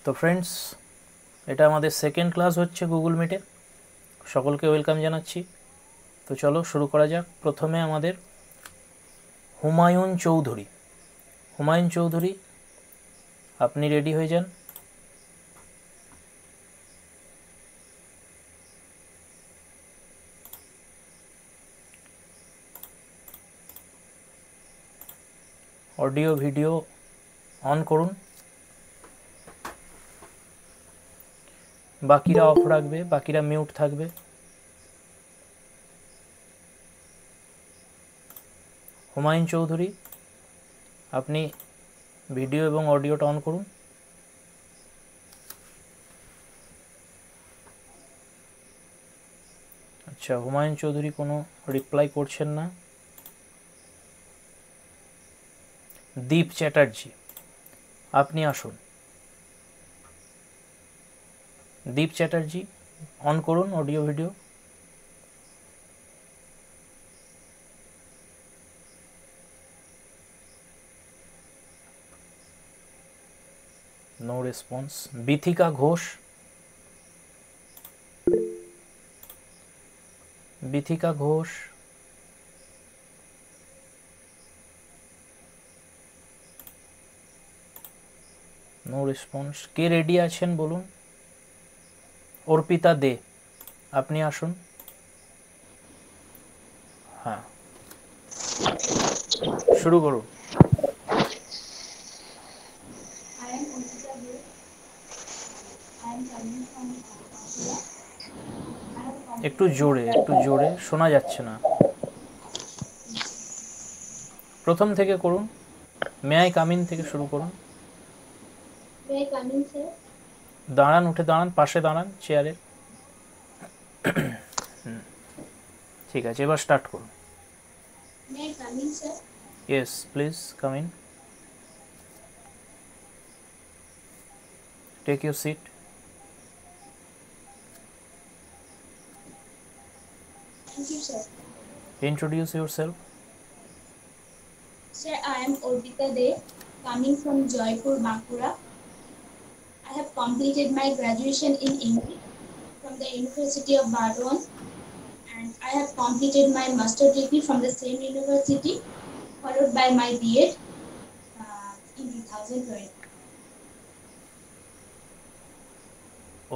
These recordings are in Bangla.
তো ফ্রেন্ডস, এটা আমাদের সেকেন্ড ক্লাস হচ্ছে গুগল মিটে। সকলকে ওয়েলকাম জানাচ্ছি। তো চলো শুরু করা যাক। প্রথমে আমাদের হুমায়ুন চৌধুরী, আপনি রেডি হয়ে যান। অডিও ভিডিও অন করুন। বাকিরা অফ রাখবে, বাকিরা মিউট থাকবে। হুমায়ুন চৌধুরী, আপনি ভিডিও এবং অডিওটা অন করুন। আচ্ছা, হুমায়ুন চৌধুরী কোনো রিপ্লাই করছেন না। দীপ চ্যাটার্জি, আপনি আসুন। দীপ চ্যাটার্জি, অন করুন audio video. No response. Bithika Ghosh, no response. কে রেডি আছেন বলুন। অর্পিতা দে, আপনি আসুন। হ্যাঁ, শুরু করুন। একটু জোরে শোনা যাচ্ছে না। প্রথম থেকে করুন। মে আই কাম ইন থেকে শুরু করুন। দাঁড়ান, উঠে দাঁড়ান, পাশে দাঁড়ান চেয়ারে। ঠিক আছে, এবার স্টার্ট করুন। Yes, please come in. Take your seat. Thank you, sir. Introduce yourself. Sir, I am Orpita De, coming from Jaipur, Bankura. I have completed my graduation in English from the University of Bardwan, and I have completed my master degree from the same university, followed by my B.Ed in 2020.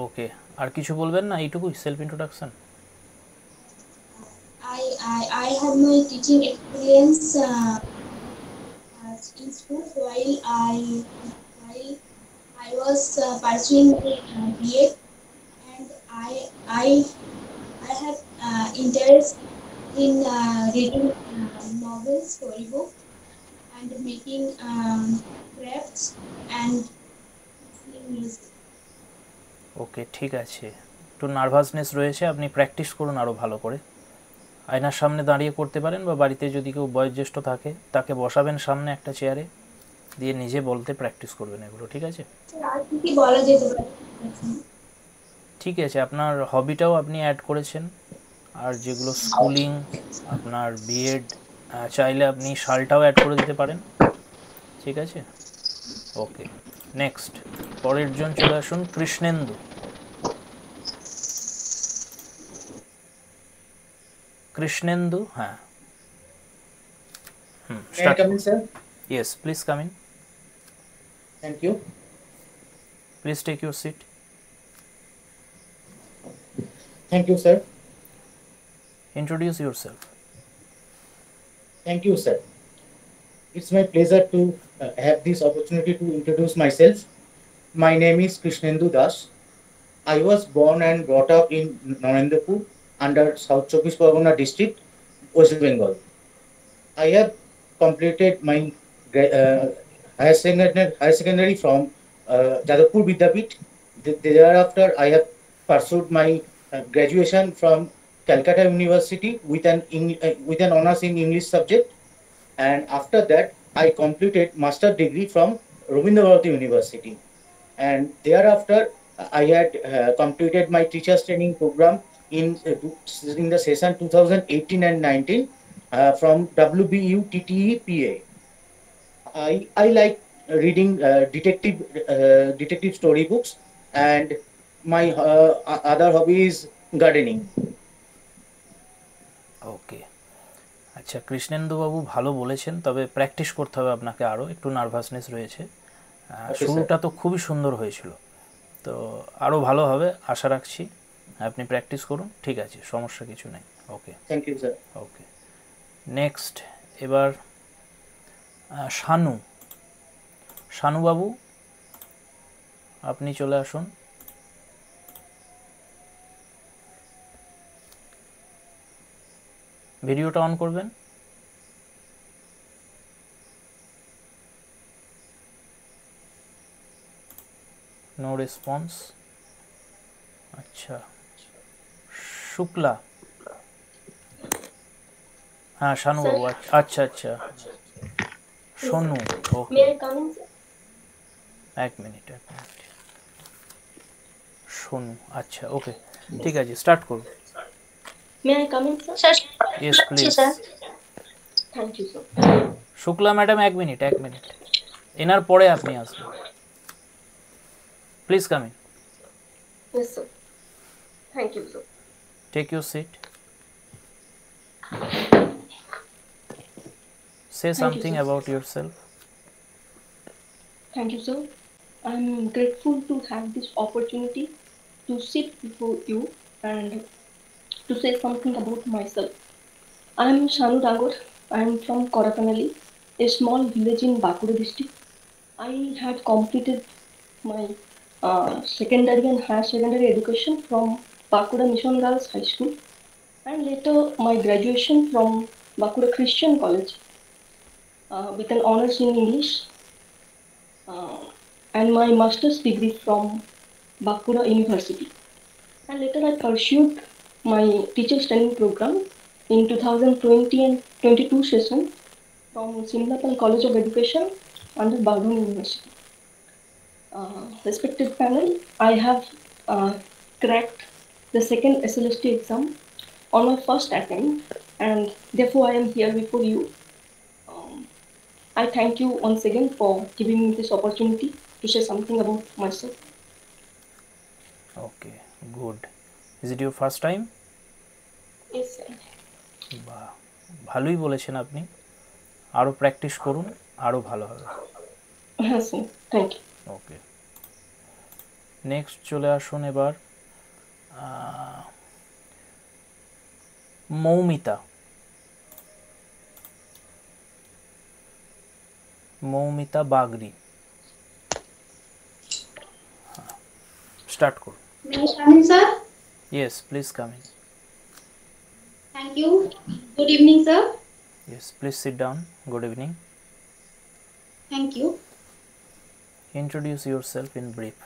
ওকে, আর কিছু বলবেন না? এইটুকুই self introduction. I have my teaching experience in school while I was pursuing the B.Ed, and I have interest in reading novels, storybooks, and making crafts and listening music. ওকে, ঠিক আছে। একটু নার্ভাসনেস রয়েছে, আপনি প্র্যাকটিস করুন আরও ভালো করে। আয়নার সামনে দাঁড়িয়ে করতে পারেন, বা বাড়িতে যদি কেউ বয়োজ্যেষ্ঠ থাকে তাকে বসাবেন সামনে একটা চেয়ারে, দিয়ে নিজে বলতে প্র্যাকটিস করবেন এগুলো, ঠিক আছে? আর কি বলা যেতে পারে? ঠিক আছে, আপনার হবিটাও আপনি অ্যাড করেছেন, আর যেগুলো স্কুলিং, আপনার বিএড, চাইলে আপনি শালটাও অ্যাড করে দিতে পারেন, ঠিক আছে? ওকে, নেক্সট পরের জন চলে আসুন। কৃষ্ণেন্দু, হ্যাঁ। May I come in, sir? Yes, please come in. Thank you. Please take your seat. Thank you, sir. Introduce yourself. Thank you, sir. It's my pleasure to have this opportunity to introduce myself. My name is Krishnendu Das. I was born and brought up in Narendrapur under South Chowbis Pargana district, West Bengal. I have completed my higher secondary from Jadavpur Vidyapith. Thereafter, I have pursued my graduation from Calcutta University with an honors in English subject, and after that, I completed master degree from Rabindra Bharati University. And thereafter, I had completed my teachers training program in the session 2018 and 19 from WBU TTE PA. I like reading detective story books, and my other hobby is gardening. ওকে, আচ্ছা কৃষ্ণেন্দুবাবু ভালো বলেছেন, তবে প্র্যাকটিস করতে হবে আপনাকে, আরও একটু নার্ভাসনেস রয়েছে। Okay, sir. শুরুটা তো খুবই সুন্দর হয়েছিল, তো আরও ভালো হবে আশা রাখছি। আপনি প্র্যাকটিস করুন, ঠিক আছে, সমস্যা কিছু নেই। Okay, Thank you, sir. Okay. Next এবার শানু, শানুবাবু আপনি চলে আসুন। ভিডিওটা অন করবেন। No response. আচ্ছা, শুক্লা, হ্যাঁ শানুবাবু, আচ্ছা আচ্ছা, Sonu, okay, May I come in, sir? এক মিনিট এক মিনিট, সোনু, আচ্ছা ওকে, ঠিক আছে, স্টার্ট করুন। May I come in, sir? Sir, yes please. sir. Thank you, sir. Shukla madam এক মিনিট এক মিনিট, এনার পরে আপনি আসবেন, please come in, Yes, sir. Thank you, sir. Take your seat, say something sir. About yourself. Thank you, sir. I'm grateful to have this opportunity to sit before you and to say something about myself. I'm Shanu Dangor. I'm from Korakanali, a small village in Bankura district. I had completed my secondary and higher secondary education from Bankura Mission Girls High School, and later my graduation from Bankura Christian College with an honors in English, and my master's degree from Bankura University. And later I pursued my teacher's training program in 2020 and 22 session from Simlapal College of Education under Bardhan University. Respected panel, I have cracked the second SLST exam on my first attempt, and therefore I am here before you. I thank you once again for giving me this opportunity to say something about myself. Okay, good. Is it your first time? Yes, sir. বাহ, ভালোই বলেছেন আপনি, আরও প্র্যাকটিস করুন, আরও ভালো হবে। Yes, sir. Thank you. Okay, next চলে আসুন এবার মৌমিতা, মৌমিতা বাগরি, স্টার্ট করুন। May I come in, sir? Yes please come in. Thank you. Good evening, sir. Yes please sit down. Good evening. Thank you. Introduce yourself in brief.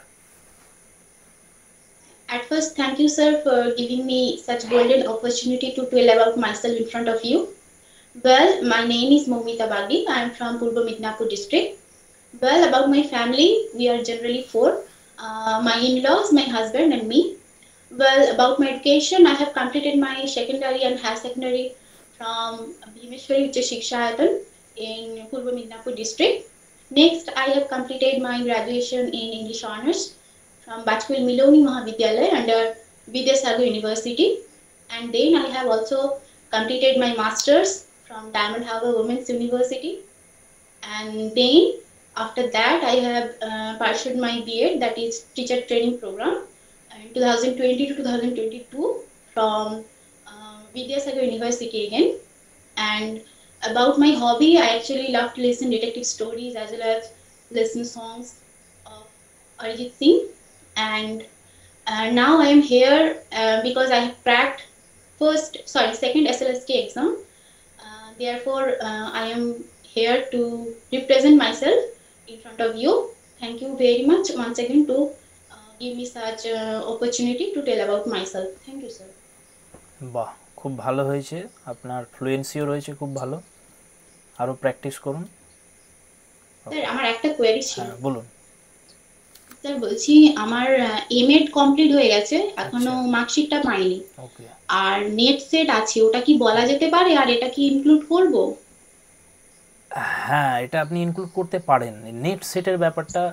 At first, thank you, sir, for giving me such golden opportunity to tell about myself in front of you. Well, my name is Moumita Bagri. I am from Purba Midnapur district. Well, about my family, we are generally four. My in-laws, my husband, and me. Well, about my education, I have completed my secondary and higher secondary from Bhimeshwari Ucha Shikshayadan in Purba Midnapur district. Next, I have completed my graduation in English Honours from Bajpayee Miloni Mahavidyalaya under Vidyasagar University. And then I have also completed my Masters from Diamond Harbour Women's University. And then after that, I have pursued my B.Ed, that is Teacher Training Program, in 2020 to 2022 from Vidyasagar University again. And about my hobby, I actually love to listen detective stories as well as listen songs of Arijit Singh. And now I am here because I have cracked second SLST exam. Therefore, I am here to represent myself in front of you. Thank you very much once again to give me such opportunity to tell about myself. Thank you, sir. বাহ, খুব ভালো হয়েছে, আপনার ফ্লুয়েন্সিও রয়েছে খুব ভালো, আরও প্র্যাকটিস করুন। স্যার আমার একটা কোয়েরি ছিল। হ্যাঁ বলুন। স্যার বলছি আমার এমএড কমপ্লিট হয়ে গেছে, এখনো আচ্ছা। মার্কশিটটা পাইনি, ওকে, আর নেট সেট আছে, ওটা কি বলা যেতে পারে, আর এটা কি ইনক্লুড করব? হ্যাঁ, এটা আপনি ইনক্লুড করতে পারেন। নেট সেটের ব্যাপারটা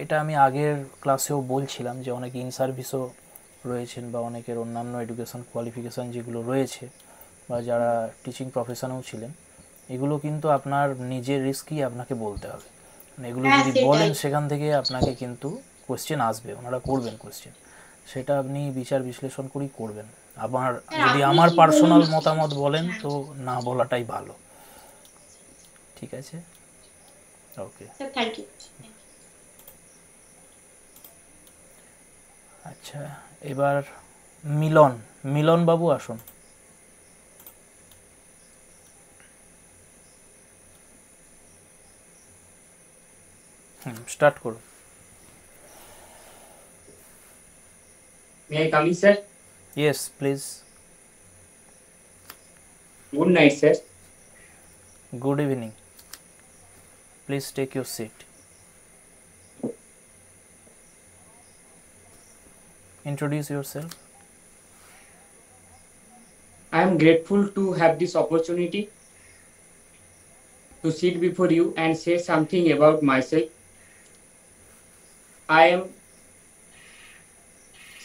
এটা আমি আগের ক্লাসেও বলছিলাম যে অনেক ইন সার্ভিসও রয়েছেন বা অনেকের অন্যান্য এডুকেশন কোয়ালিফিকেশান যেগুলো রয়েছে বা যারা টিচিং প্রফেশনেও ছিলেন, এগুলো কিন্তু আপনার নিজের রিস্কই আপনাকে বলতে হবে। এগুলো হ্যাঁ, যদি সেটাই। বলেন সেখান থেকে আপনাকে কিন্তু কোয়েশ্চেন আসবে, ওনারা করবেন কোয়েশ্চেন, সেটা আপনি বিচার বিশ্লেষণ করেই করবেন। আবার স্যার, যদি আপনি আমার কি পার্সোনাল বলুন? মতামত বলেন হ্যাঁ, তো না বলাটাই ভালো। ঠিক আছে, ওকে। Sir, thank you. আচ্ছা, এবার মিলন, মিলন বাবু আসুন। স্টার্ট করুন। May I come in, sir? Yes please. Good night, sir. Good evening, please take your seat. Introduce yourself. I am grateful to have this opportunity to sit before you and say something about myself. I am,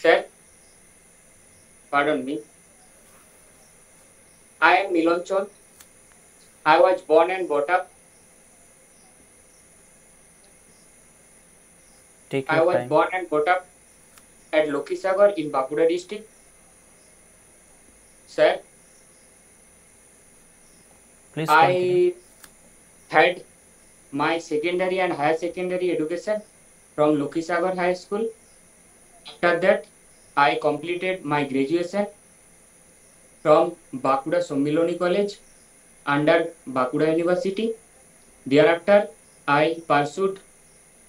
sir, pardon me. I am Milon Chand. I was born and brought up. Take I your was time. born and brought up at Lokhisagar in Bankura district. Sir, Please continue. I had my secondary and higher secondary education from Lokhisagar High School. After that, I completed my graduation from Bankura Sommiloni College under Bankura University. Thereafter, I pursued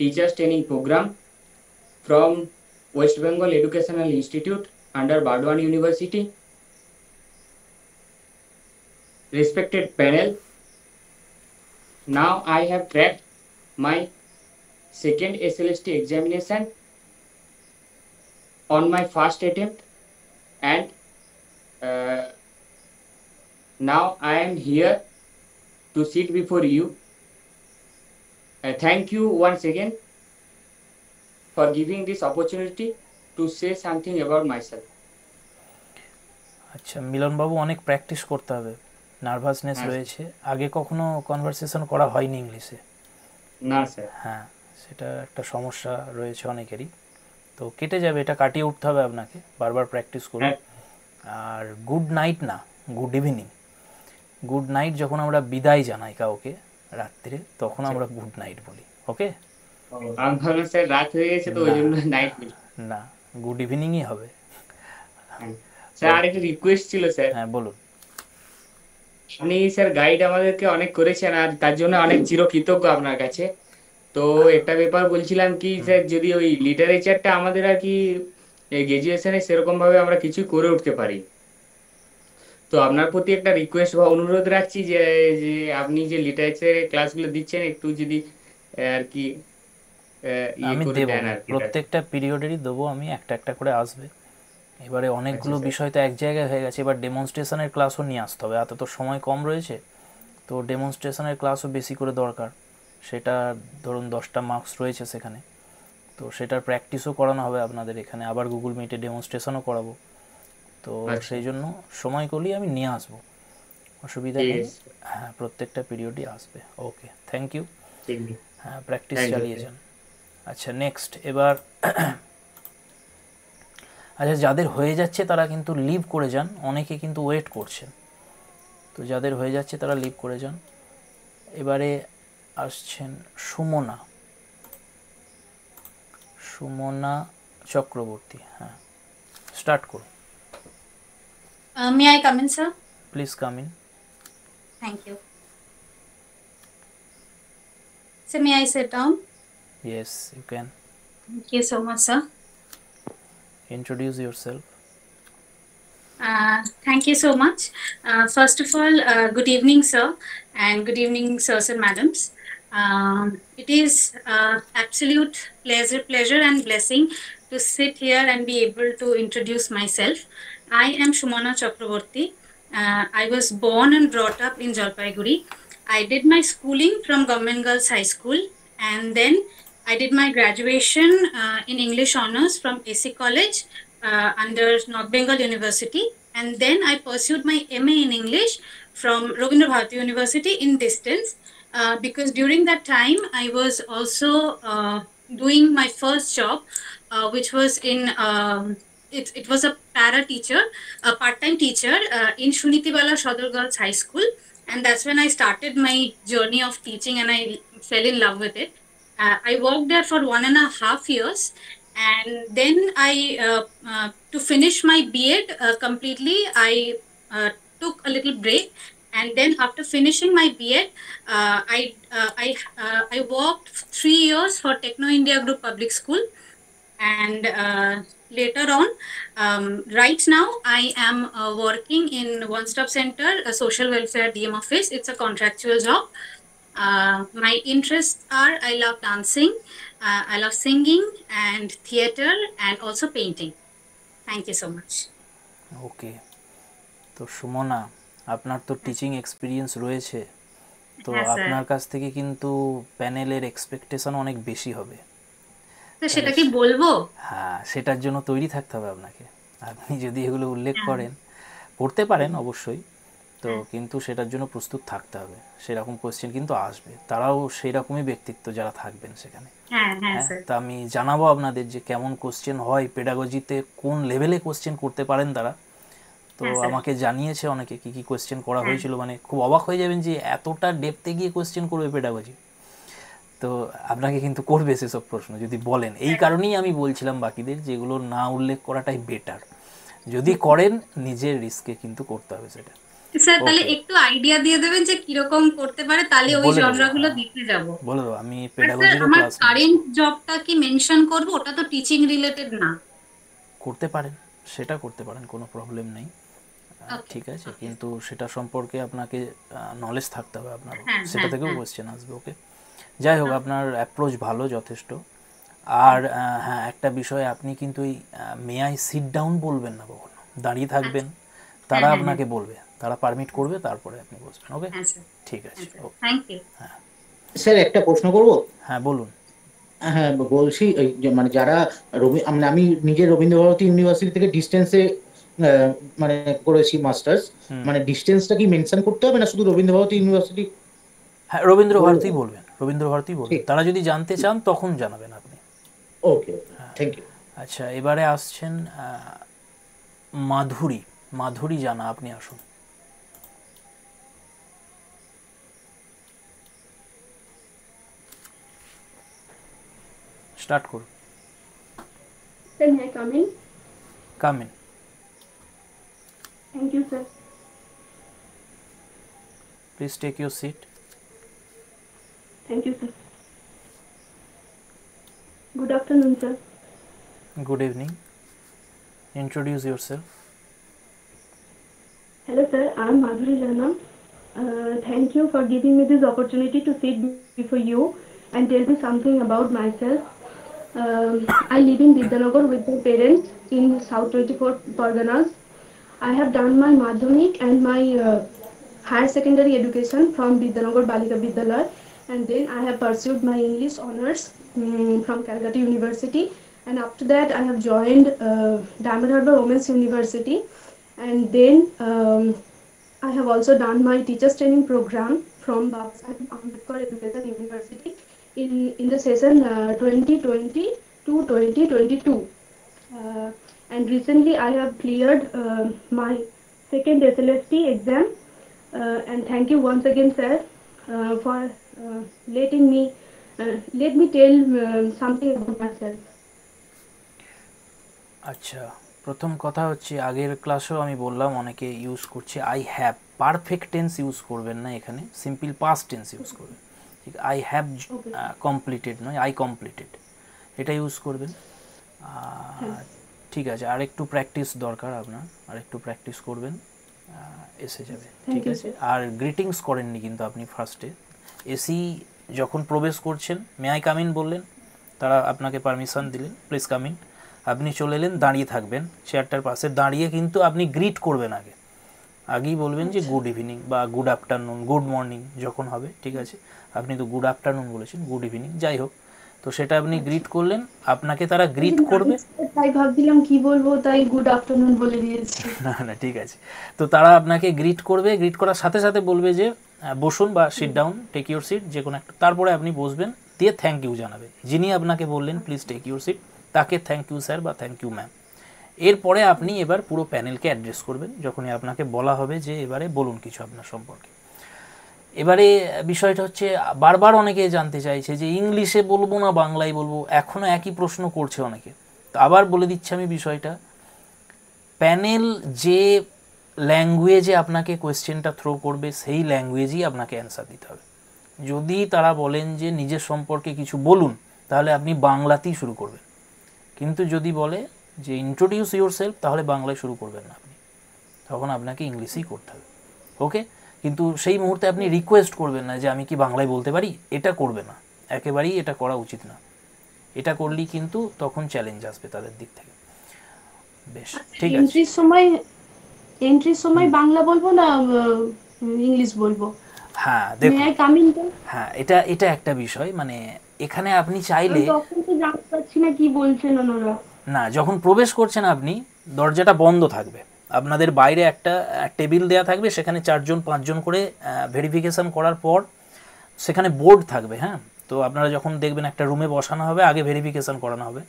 teachers training program from West Bengal Educational Institute under Bardwan University. Respected panel, now I have cracked my second SLST examination on my first attempt, and now I am here to sit before you. Thank you once again for giving this opportunity to say something about myself. আচ্ছা মিলন বাবু, অনেক প্র্যাকটিস করতে হবে, নার্ভাসনেস হ্যাঁ। রয়েছে। আগে কখনো কনভারসেশন করা হয়নি ইংলিশে। না স্যার। হ্যাঁ, সেটা একটা সমস্যা রয়েছে অনেকেরই, তো কেটে যাবে, এটা কাটিয়ে উঠতে হবে আপনাকে, বারবার প্র্যাকটিস করুন। হ্যাঁ। আর গুড নাইট না, গুড ইভিনিং। গুড নাইট যখন আমরা বিদায় জানাই কাউকে রাত্রে, তখন আমরা গুড নাইট বলি, ওকে? আমি ভাবলাম স্যার রাত হয়ে গেছে তো ওই জন্য নাইট বলি। না, গুড ইভিনিংই হবে। স্যার আরেকটা রিকোয়েস্ট ছিল স্যার। হ্যাঁ বলুন। আপনি স্যার গাইড আমাদেরকে অনেক করেছেন আর তার জন্য অনেক চিরকৃতজ্ঞ আপনার কাছে। তো একটা ব্যাপার বলছিলাম কি স্যার, যদি ওই লিটারেচারটা আমাদের আর কি গ্রাজুয়েশনে সেরকম ভাবে আমরা কিছু করে উঠতে পারি, তো আপনার প্রতি একটা রিকোয়েস্ট বা অনুরোধ রাখছি যে যে আপনি যে লিটারেচারের ক্লাসগুলো দিচ্ছেন একটু যদি আর কি আমি করে দেবো, দেন আর কি। প্রত্যেকটা পিরিয়ডেরই দেবো আমি, একটা একটা করে আসবে। এবারে অনেকগুলো বিষয় তো এক জায়গায় হয়ে গেছে, এবার ডেমনস্ট্রেশনের ক্লাসও নিয়ে আসতে হবে, এত তো সময় কম রয়েছে, তো ডেমনস্ট্রেশনের ক্লাসও বেশি করে দরকার। সেটা ধরুন 10টা মার্কস রয়েছে সেখানে, তো সেটার প্র্যাকটিসও করানো হবে আপনাদের এখানে, আবার গুগল মিটে ডেমনস্ট্রেশনও করাবো, তো সেই জন্য সময় করলেই আমি নিয়ে আসবো, অসুবিধা নেই। হ্যাঁ, প্রত্যেকটা পিরিয়ডই আসবে। ওকে, থ্যাংক ইউ। হ্যাঁ, প্র্যাকটিস চালিয়ে যান। আচ্ছা নেক্সট, এবার আচ্ছা যাদের হয়ে যাচ্ছে তারা কিন্তু লিভ করে যান, অনেকে কিন্তু ওয়েট করছেন, তো যাদের হয়ে যাচ্ছে তারা লিভ করে যান। এবারে আসছেন সুমনা, সুমনা চক্রবর্তী। হ্যাঁ, স্টার্ট করুন। May I come in, sir? Please come in. Thank you. So, may I sit down? Yes you can. Thank you so much, sir. Introduce yourself. Thank you so much. First of all, good evening, sir, and good evening, sirs and madams. It is absolute pleasure and blessing to sit here and be able to introduce myself. I am Shumana Chakraborty. I was born and brought up in Jalpaiguri. I did my schooling from Government Girls High School, and then I did my graduation in English honors from AC College under North Bengal University, and then I pursued my MA in English from Rabindra Bharati University in distance, because during that time I was also doing my first job, which was in it was a para teacher, a part-time teacher in Shunitibala Shodor Girls High School, and that's when I started my journey of teaching, and I fell in love with it. I worked there for 1.5 years, and then to finish my B.Ed completely, I took a little break, and then after finishing my B.Ed, I worked 3 years for Techno India Group Public School, and later on, right now I am working in One Stop Center, a social welfare DM office. It's a contractual job. My interests are, I love dancing, I love singing and theater, and also painting. Thank you so much. ওকে, তো সুমনা, আপনার তো টিচিং এক্সপিরিয়েন্স রয়েছে, তো হ্যাঁ, স্যার। আপনার কাছ থেকে কিন্তু প্যানেলের এক্সপেকটেশন অনেক বেশি হবে। তো সেটা কি বলবো? হ্যাঁ, সেটার জন্য তৈরি থাকতে হবে আপনাকে। আপনি যদি এগুলো উল্লেখ করেন, করতে পারেন অবশ্যই, তো কিন্তু সেটার জন্য প্রস্তুত থাকতে হবে। সেরকম কোয়েশ্চেন কিন্তু আসবে, তারাও সেই রকমই ব্যক্তিত্ব যারা থাকবেন সেখানে। হ্যাঁ, তা আমি জানাবো আপনাদের যে কেমন কোশ্চেন হয় পেডাগজিতে, কোন লেভেলে কোশ্চেন করতে পারেন তারা। তো আমাকে জানিয়েছে অনেকে কি কি কোশ্চেন করা হয়েছিল, মানে খুব অবাক হয়ে যাবেন যে এতটা ডেপথে গিয়ে কোশ্চেন করবে পেডাগজি। তো আপনাকে কিন্তু করবে সেসব প্রশ্ন যদি বলেন। এই কারণেই আমি বলছিলাম বাকিদের যেগুলো না উল্লেখ করাটাই বেটার। যদি করেন নিজের রিস্কে কিন্তু করতে হবে সেটা। স্যার, তাহলে একটু আইডিয়া দিয়ে দেবেন যে কিরকম করতে পারে, তাহলে ওই জনরাগুলো দিতে যাব। বলে দেবো, আমি পেডাগজিরও আমার ক্লাস কারেন্ট জবটা কি মেনশন করব? ওটা তো টিচিং রিলেটেড না। করতে পারেন, সেটা করতে পারেন, কোনো প্রবলেম নেই, ঠিক আছে, কিন্তু সেটা সম্পর্কে আপনাকে নলেজ থাকতে হবে আপনার, সেটা থেকেও কোয়েশ্চেন আসবে। ওকে, যাই হোক, আপনার অ্যাপ্রোচ ভালো যথেষ্ট। আর হ্যাঁ, একটা বিষয়, আপনি কিন্তু এই মে আই সিট ডাউন বলবেন না কখনো, দাঁড়িয়ে থাকবেন, তারা আপনাকে বলবে, তারা পারমিট করবে, তারপরে আপনি বসবেন। ওকে, ঠিক আছে, ওকে, থ্যাংক ইউ। হ্যাঁ স্যার একটা প্রশ্ন করব? হ্যাঁ বলুন। হ্যাঁ বলছি, মানে যারা আমি নিজে রবীন্দ্রভারতী ইউনিভার্সিটি থেকে ডিস্টেন্সে মানে করেছি মাস্টার্স, মানে ডিস্টেন্সটা কি মেনশন করতে হবে না শুধু রবীন্দ্রভারতী ইউনিভার্সিটি? হ্যাঁ, রবীন্দ্রভারতী বলবেন, রবীন্দ্রভারতী বলবেন, তারা যদি জানতে চান তখন জানাবেন আপনি। ওকে, থ্যাংক ইউ। আচ্ছা, এবারে আসছেন মাধুরী। মাধুরী জানা, আপনি আসুন। স্টার্ট করুন। Sir, may I come in? Come in. Thank you, sir. Please take your seat. Thank you, sir. Good afternoon, sir. Good evening. Introduce yourself. Hello, sir. I'm Madhuri Jana. Thank you for giving me this opportunity to sit before you and tell you something about myself. I live in Vidyanagar with my parents in South 24 Parganas. I have done my Madhyamik and my higher secondary education from Vidyanagar Balika Vidyalaya, and then I have pursued my English honors from Calcutta University, and after that I have joined Diamond Harbour Women's University, and then I have also done my teachers training program from Babasaheb Ambedkar Education University in the session 2020 to 2022. And recently I have cleared my second SLST exam, and thank you once again, sir, for let me tell something about myself. আচ্ছা, প্রথম কথা হচ্ছে, আগের ক্লাসেও আমি বললাম অনেকে ইউজ করছে I have, perfect tense use করবেন না এখানে, সিম্পল পাস্ট টেন্স ইউজ করবেন। ঠিক, আই হ্যাভ কমপ্লিটেড নয়, আই কমপ্লিটেড, এটা ইউজ করবেন। ঠিক আছে, আর একটু প্র্যাকটিস দরকার আপনার, আর একটু প্র্যাকটিস করবেন, এসে যাবে। ঠিক আছে, আর গ্রিটিংস করেননি কিন্তু আপনি ফার্স্টে এসি যখন প্রবেশ করছেন, মে আই কাম ইন বললেন, তারা আপনাকে পারমিশন দিলেন, প্লিজ কাম ইন, আপনি চলে এলেন, দাঁড়িয়ে থাকবেন চেয়ারটার পাশে, দাঁড়িয়ে কিন্তু আপনি গ্রিট করবেন আগে, আগেই বলবেন যে গুড ইভিনিং বা গুড আফটারনুন, গুড মর্নিং যখন হবে, ঠিক আছে। আপনি তো গুড আফটারনুন বলেছেন, গুড ইভিনিং যাই হোক, তো সেটা আপনি গ্রিট করলেন, আপনাকে তারা গ্রিট করবে। তাই ভাবছিলাম কি বলবো, তাই গুড আফটারনুন বলে দিয়েছি। না না ঠিক আছে, তো তারা আপনাকে গ্রিট করবে, গ্রিট করার সাথে সাথে বলবে যে বসুন বা seat down, take your seat, যে কোনো একটা, তারপরে আপনি বসবেন, দিয়ে থ্যাংক ইউ জানাবে। যিনি আপনাকে বললেন প্লিজ টেক ইউর সিট, তাকে থ্যাংক ইউ স্যার বা থ্যাংক ইউ ম্যাম। এরপরে আপনি এবার পুরো প্যানেলকে অ্যাড্রেস করবেন, যখনই আপনাকে বলা হবে যে এবারে বলুন কিছু আপনার সম্পর্কে। এবারে বিষয়টা হচ্ছে, বারবার অনেকে জানতে চাইছে যে ইংলিশে বলবো না বাংলায় বলবো, এখনও একই প্রশ্ন করছে অনেকে। তো আবার বলে দিচ্ছি আমি বিষয়টা, প্যানেল যে ল্যাঙ্গুয়েজে আপনাকে কোয়েশ্চেনটা থ্রো করবে সেই ল্যাঙ্গুয়েজেই আপনাকে অ্যান্সার দিতে হবে। যদি তারা বলেন যে নিজের সম্পর্কে কিছু বলুন, তাহলে আপনি বাংলাতেই শুরু করবেন। কিন্তু যদি বলে যে ইন্ট্রোডিউস ইউর সেলফ, তাহলে বাংলায় শুরু করবেন না আপনি, তখন আপনাকে ইংলিশেই করতে হবে। ওকে, কিন্তু সেই মুহূর্তে আপনি রিকোয়েস্ট করবেন না যে আমি কি বাংলায় বলতে পারি, এটা করবে না, একেবারেই এটা করা উচিত না। এটা করলেই কিন্তু তখন চ্যালেঞ্জ আসবে তাদের দিক থেকে। বেশ, ঠিক আছে। এন্ট্রির সময় বাংলা বলবো না ইংলিশ বলবো? হ্যাঁ দেখুন, কামিং হ্যাঁ এটা একটা বিষয়, মানে এখানে আপনি চাইলে, তখন তো জানতে পারছি না কি বলছেন ওনারা। না যখন প্রবেশ করছেন আপনি, দরজাটা বন্ধ থাকবে, আপনাদের বাইরে একটা টেবিল দেয়া থাকবে, সেখানে 4জন 5জন করে ভেরিফিকেশান করার পর সেখানে বোর্ড থাকবে। হ্যাঁ, তো আপনারা যখন দেখবেন একটা রুমে বসানো হবে, আগে ভেরিফিকেশান করানো হবে,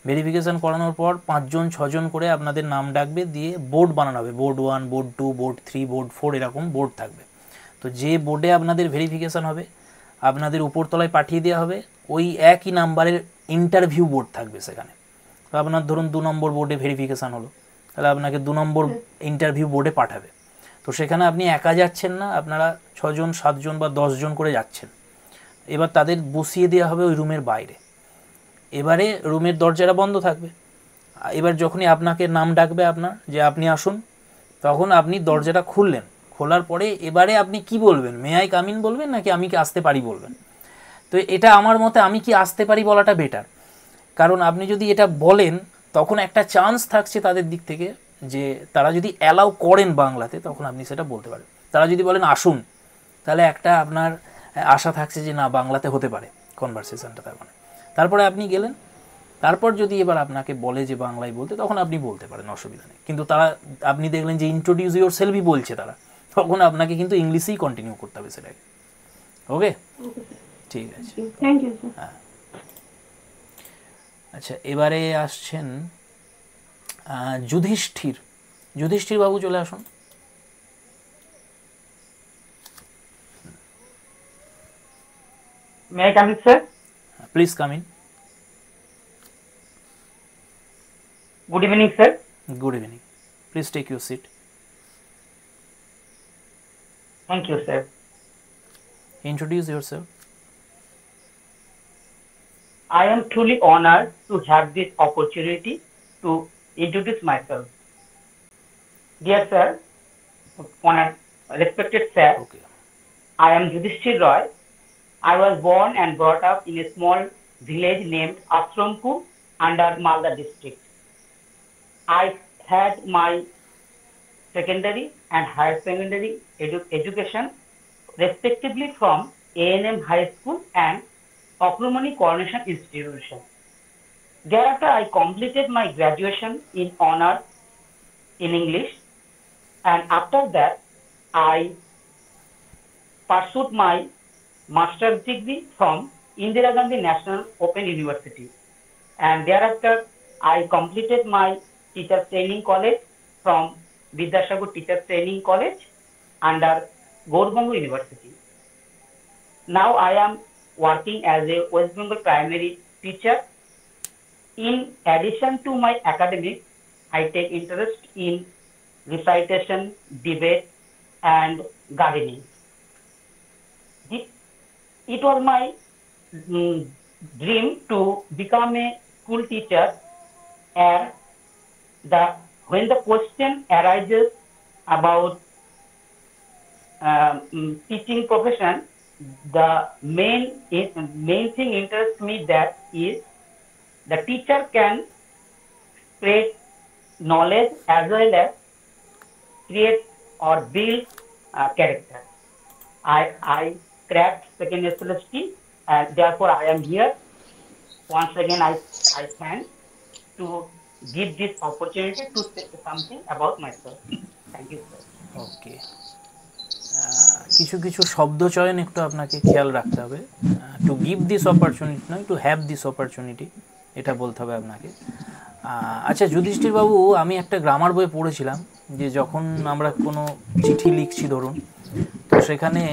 ভেরিফিকেশান করানোর পর 5জন 6জন করে আপনাদের নাম ডাকবে, দিয়ে বোর্ড বানানো হবে, বোর্ড 1, বোর্ড 2, বোর্ড 3, বোর্ড 4, এরকম বোর্ড থাকবে। তো যে বোর্ডে আপনাদের ভেরিফিকেশান হবে, আপনাদের উপরতলায় পাঠিয়ে দেওয়া হবে, ওই একই নাম্বারের ইন্টারভিউ বোর্ড থাকবে সেখানে। তো আপনার ধরুন 2 নম্বর বোর্ডে ভেরিফিকেশান হলো, তাহলে আপনাকে 2 নম্বর ইন্টারভিউ বোর্ডে পাঠাবে। তো সেখানে আপনি একা যাচ্ছেন না, আপনারা 6জন 7জন বা 10জন করে যাচ্ছেন। এবার তাদের বসিয়ে দেওয়া হবে ওই রুমের বাইরে, এবারে রুমের দরজাটা বন্ধ থাকবে। এবার যখনই আপনাকে নাম ডাকবে আপনার, যে আপনি আসুন, তখন আপনি দরজাটা খুললেন, খোলার পরে এবারে আপনি কি বলবেন, মে আই কাম ইন বলবেন নাকি আমি কি আসতে পারি বলবেন? তো এটা আমার মতে আমি কি আসতে পারি বলাটা বেটার, কারণ আপনি যদি এটা বলেন তখন একটা চান্স থাকছে তাদের দিক থেকে, যে তারা যদি অ্যালাউ করেন বাংলাতে, তখন আপনি সেটা বলতে পারেন। তারা যদি বলেন আসুন, তাহলে একটা আপনার আশা থাকছে যে না বাংলাতে হতে পারে কনভারসেশনটা, তার মানে। তারপরে আপনি গেলেন, তারপর যদি এবার আপনাকে বলে যে বাংলায় বলতে, তখন আপনি বলতে পারেন, অসুবিধা নেই। কিন্তু তারা, আপনি দেখলেন যে ইন্ট্রোডিউস ইউর সেলফই বলছে তারা, তখন আপনাকে কিন্তু ইংলিশেই কন্টিনিউ করতে হবে সেটাকে। ওকে, ঠিক আছে, থ্যাংক ইউ স্যার। হ্যাঁ। আচ্ছা, এবারে আসছেন যুধিষ্ঠির। যুধিষ্ঠির বাবু চলে আসুন। May I come in, sir? Please come in. Good evening, sir. Good evening, please take your seat. Thank you, sir. Introduce yourself. I am truly honored to have this opportunity to introduce myself. Dear sir, honored, respected sir, okay, I am Yudhishthir Roy. I was born and brought up in a small village named Ashrampur under Malda district. I had my secondary and higher secondary education respectively from A&M High School and Okromani Coronation Institution. Thereafter, I completed my graduation in honors in English, and after that, I pursued my master's degree from Indira Gandhi National Open University, and thereafter, I completed my teacher training college from Vidyasagar Teacher Training College under Gaurbango University. Now I am working as a West Bengal primary teacher. In addition to my academics, I take interest in recitation, debate, and gardening. It was my dream to become a school teacher, and when the question arises about teaching profession, the main thing interests me, that is the teacher can spread knowledge as well as create or build character. I cracked second SLST, and therefore I am here. Once again, I thank to give this opportunity to say something about myself. Thank you, sir. ওকে, কিছু কিছু শব্দ চয়ন একটু আপনাকে খেয়াল রাখতে হবে। টু গিভ দিস অপরচুনিটি নয়, টু হ্যাভ দিস অপরচুনিটি, এটা বলতে হবে আপনাকে। আচ্ছা যুধিষ্ঠির বাবু, আমি একটা গ্রামার বই পড়েছিলাম যে যখন আমরা কোনো চিঠি লিখছি ধরুন, তো সেখানে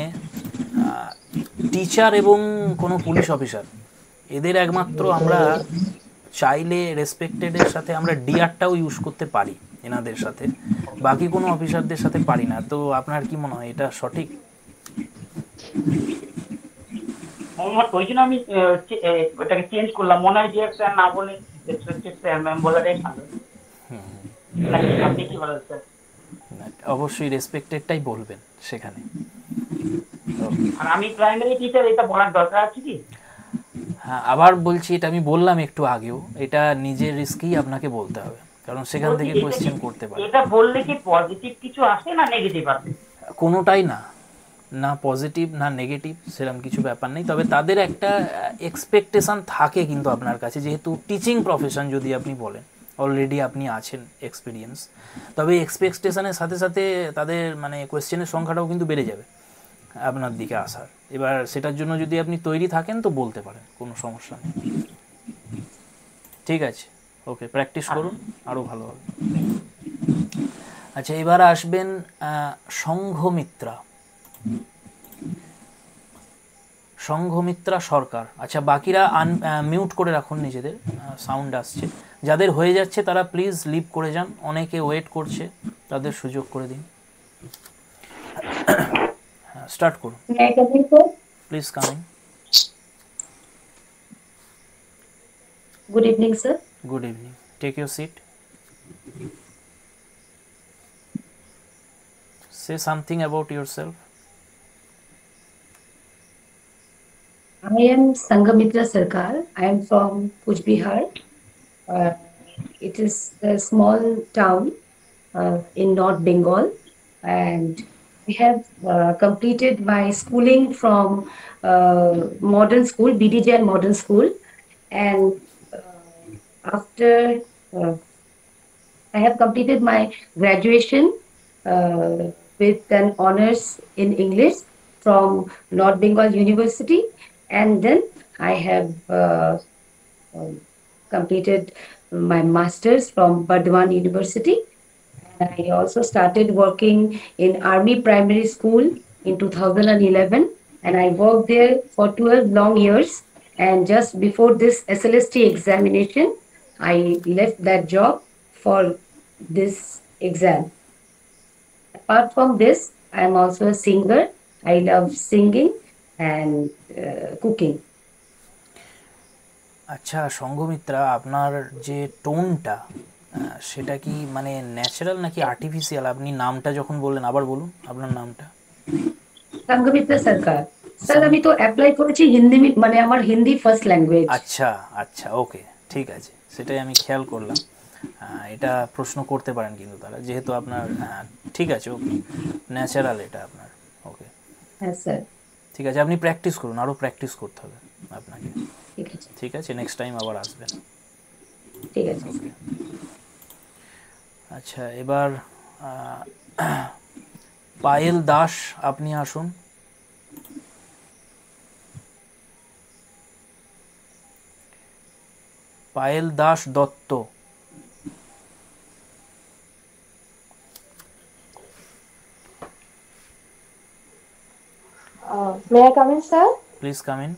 টিচার এবং কোনো পুলিশ অফিসার, এদের একমাত্র আমরা চাইলে রেসপেক্টেডের সাথে আমরা ডিআরটাও ইউজ করতে পারি এনাদের সাথে, বাকি কোনো অফিসারদের সাথে পারি না। তো আপনার কি মনে হয় এটা সঠিক? ওই জন্য আমি ওটাকে চেঞ্জ করলাম, মনে হয় যে একটা না বলে রেসপেক্টেড স্যার ম্যাম বলাটাই ভালো। আপনি কি বলেন স্যার? অবশ্যই রেসপেক্টেডটাই বলবেন সেখানে। আর আমি প্রাইমারি টিচার, এটা বলার দরকার আছে কি? হ্যাঁ, আবার বলছি, এটা আমি বললাম একটু আগেও, এটা নিজের রিস্কেই আপনাকে বলতে হবে, কারণ সেখান থেকে কোয়েশ্চেন করতে পারে। এটা বললে কি পজিটিভ কিছু আসে না নেগেটিভ আসে? কোনোটাই না, না পজিটিভ না নেগেটিভ, সেরকম কিছু ব্যাপার নেই। তবে তাদের একটা এক্সপেকটেশান থাকে কিন্তু আপনার কাছে, যেহেতু টিচিং প্রফেশন যদি আপনি বলেন, অলরেডি আপনি আছেন এক্সপিরিয়েন্স, তবে এক্সপেকটেশানের সাথে সাথে তাদের মানে কোয়েশ্চেনের সংখ্যাটাও কিন্তু বেড়ে যাবে আপনার দিকে আসার। এবার সেটার জন্য যদি আপনি তৈরি থাকেন তো বলতে পারেন, কোনো সমস্যা নেই। ঠিক আছে, ওকে, প্র্যাকটিস করুন, আরও ভালো হবে। আচ্ছা, এবার আসবেন সংঘমিত্রা, সংঘমিত্রা সরকার। আচ্ছা, বাকিরা মিউট করে রাখুন নিজেদের, সাউন্ড আসছে। যাদের হয়ে যাচ্ছে তারা প্লিজ লিভ করে যান, অনেকে ওয়েট করছে, তাদের সুযোগ করে দিন। স্টার্ট করুন, please coming. Good evening, sir. Good evening. Take your seat. Say something about yourself. I am Sanghamitra Sarkar. I am from Kuch Bihar. It is a small town in North Bengal, and we have completed my schooling from modern school, BDJN Modern School, and after I have completed my graduation with an honors in English from North Bengal University, and then I have completed my masters from Bardhaman University. And I also started working in Army Primary School in 2011, and I worked there for 12 long years. And just before this SLST examination, I left that job for this exam. Apart from this, I am also a singer. I love singing and cooking. আচ্ছা সংঘমিত্রা, আপনার যে টোনটা সেটা কি মানে ন্যাচারাল নাকি আর্টিফিশিয়াল? আপনি নামটা যখন বললেন, আবার বলুন আপনার নামটা। সংঘমিত্রা সরকার। স্যার আমি তো অ্যাপ্লাই করেছি হিন্দি, মানে আমার হিন্দি ফার্স্ট ল্যাঙ্গুয়েজ। আচ্ছা আচ্ছা, ওকে, ঠিক আছে, সেটাই আমি খেয়াল করলাম। এটা প্রশ্ন করতে পারেন কিন্তু তারা, যেহেতু আপনার ঠিক আছে, ওকে, ন্যাচারাল এটা আপনার, ওকে। হ্যাঁ স্যার। ঠিক আছে, আপনি প্র্যাকটিস করুন, আরও প্র্যাকটিস করতে হবে আপনাকে। ঠিক আছে, ঠিক আছে, নেক্সট টাইম আবার আসবেন। ঠিক আছে, ওকে। আচ্ছা, এবার পায়েল দাস, আপনি আসুন। Payel Das Dutta. May I come in, sir? Please come in.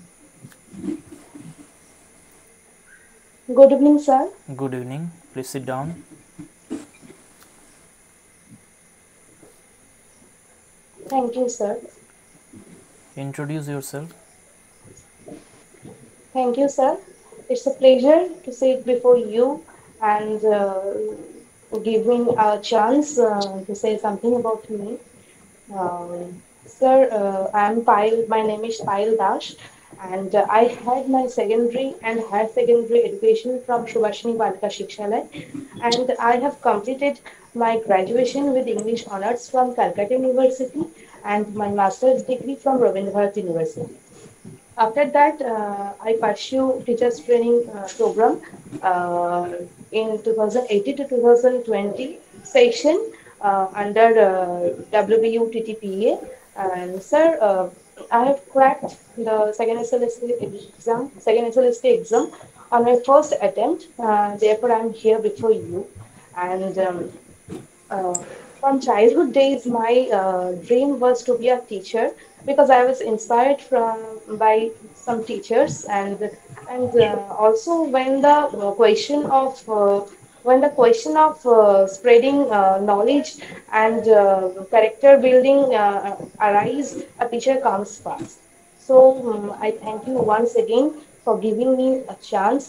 Good evening, sir. Good evening. Please sit down. Thank you, sir. Introduce yourself. Thank you, sir. It's a pleasure to sit before you and give me a chance to say something about me. Sir, I'm Payal. My name is Payal Dash, And I had my secondary and higher secondary education from Shubhashini Balika Shikshalaya, and I have completed my graduation with English honors from Calcutta University and my master's degree from Rabindranath University. After that, I pursue teachers training program uh, in 2018 to 2020 session under WBU And sir, I have cracked the second SLST exam on my first attempt. Therefore, I'm here before you. And uh, from childhood days, my dream was to be a teacher because I was inspired from by some teachers, and also when the question of spreading knowledge and character building arise, a teacher comes first. So I thank you once again for giving me a chance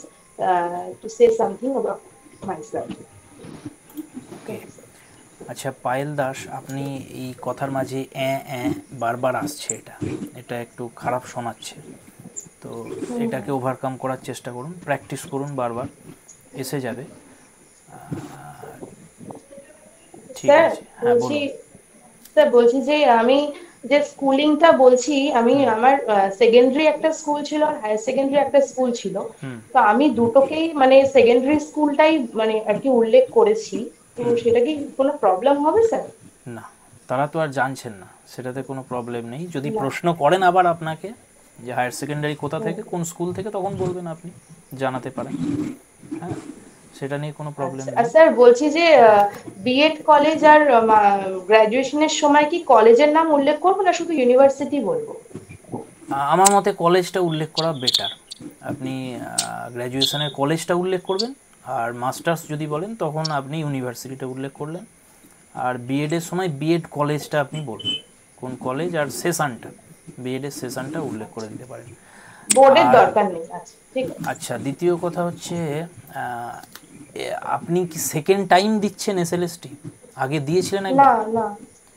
to say something about myself. Okay, Thank you, sir. আচ্ছা পায়েল দাস, আপনি এই কথার মাঝে বারবার আসছে, এটা একটু খারাপ শোনাচ্ছে। তো এটাকে ওভারকাম করার চেষ্টা করুন, প্র্যাকটিস করুন, বারবার এসে যাবে। ঠিক স্যার আছে, হ্যাঁ বলছি বলুন। স্যার বলছি যে আমি যে স্কুলিংটা বলছি, আমি আমার সেকেন্ডারি একটা স্কুল ছিল আর হায়ার সেকেন্ডারি একটা স্কুল ছিল। তো আমি দুটোকেই মানে সেকেন্ডারি স্কুলটাই মানে আর কি উল্লেখ করেছি। তো সেটা কি কোনো প্রবলেম হবে স্যার? না, তারা তো আর জানছেন না, সেটাতে কোনো প্রবলেম নেই। যদি না। প্রশ্ন করেন আবার আপনাকে যে হায়ার সেকেন্ডারি কোথা থেকে, কোন স্কুল থেকে, তখন বলবেন, আপনি জানাতে পারেন। হ্যাঁ, সেটা নিয়ে কোনো প্রবলেম আচ্ছা, আর নেই। স্যার বলছি যে বিএড কলেজ আর গ্রাজুয়েশনের সময় কি কলেজের নাম উল্লেখ করবো না শুধু ইউনিভার্সিটি বলবো? আমার মতে কলেজটা উল্লেখ করা বেটার। আপনি গ্র্যাজুয়েশনের কলেজটা উল্লেখ করবেন, আর মাস্টার্স যদি বলেন তখন আপনি ইউনিভার্সিটিটা উল্লেখ করলেন। আর বিএডের সময় বিএড কলেজটা আপনি বলবেন, কোন কলেজ, আর সেশনটা, বিএডের সেশনটা উল্লেখ করে দিতে পারেন। বোর্ডের আর দরকার নেই। আচ্ছা, ঠিক আছে। আচ্ছা, দ্বিতীয় কথা হচ্ছে, আপনি কি সেকেন্ড টাইম দিচ্ছেন এসএলএসটি? আগে দিয়েছিলেন না একবার? না না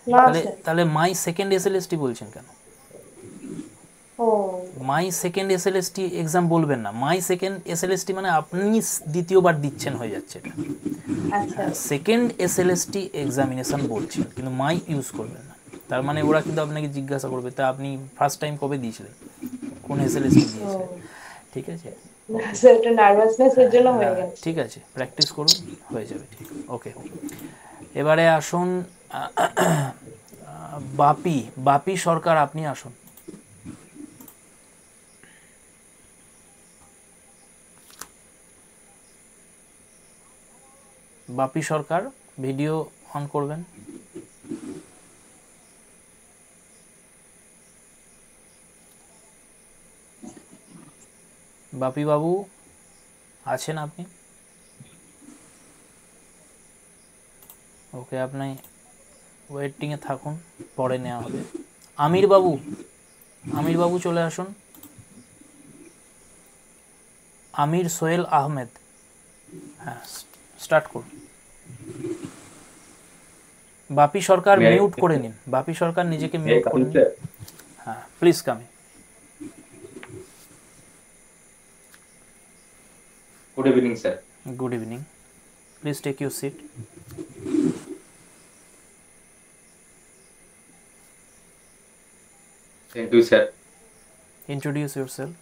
তাহলে স্যার। তাহলে মাই সেকেন্ড এসএলএসটি বলছেন কেন? ও মাই সেকেন্ড এসএলএসটি এক্সাম বলবেন না, মাই সেকেন্ড এসএলএসটি মানে আপনি দ্বিতীয়বার দিচ্ছেন হয়ে যাচ্ছে এটা। আচ্ছা সেকেন্ড এসএলএসটি এক্সামিনেশন বলছেন, কিন্তু মাই ইউজ করবেন না। তার মানে ওরা কিন্তু আপনাকে জিজ্ঞাসা করবে, তা আপনি ফার্স্ট টাইম কবে দিয়েছিলেন, কোন এসএলএসটি দিয়েছিলেন। ঠিক আছে, স্যার, একটু নার্ভাসনেসের জন্য হয়ে না গেছে। ঠিক আছে, প্র্যাকটিস করুন, হয়ে যাবে ঠিক। ওকে, এবারে আসুন বাপি, বাপি সরকার, আপনি আসুন। বাপি সরকার, ভিডিও অন করবেন। বাপি বাবু আছেন আপনি? ওকে, আপনি ওয়েটিংয়ে থাকুন, পরে নেওয়া হবে। আমির বাবু, আমির বাবু চলে আসুন। আমির সোহেল আহমেদ, হ্যাঁ স্টার্ট করুন। বাপি সরকার মিউট করে নিন, বাপি সরকার নিজেকে মিউট করে নিন। হ্যাঁ, please come in. Good evening, sir. Good evening. Please take your seat. Thank you, sir. Introduce yourself.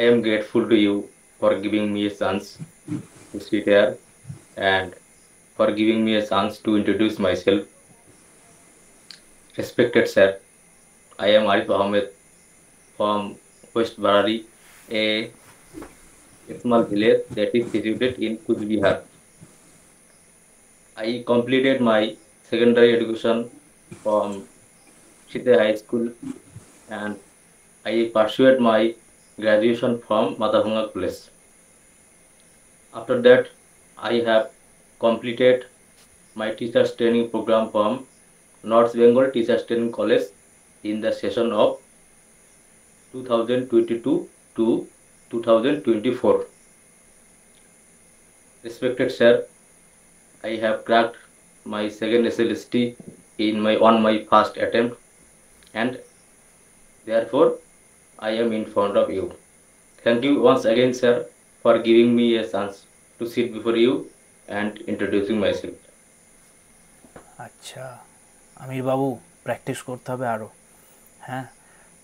I am grateful to you for giving me a chance to sit here and for giving me a chance to introduce myself. Respected sir, I am Arif Ahmed from West Barari, a small village that is situated in Kuch Bihar. I completed my secondary education from Sita High School and I pursued my graduation from Matabhanga College. After that, I have completed my teachers training program from North Bengal Teachers Training College in the session of 2022 to 2024. Respected sir, I have cracked my second SLST on my first attempt, and Therefore, I am in front of you. Thank you once again, sir, for giving me a chance to sit before you and introducing myself. আচ্ছা আমির বাবু, প্র্যাকটিস করতে হবে আরও। হ্যাঁ,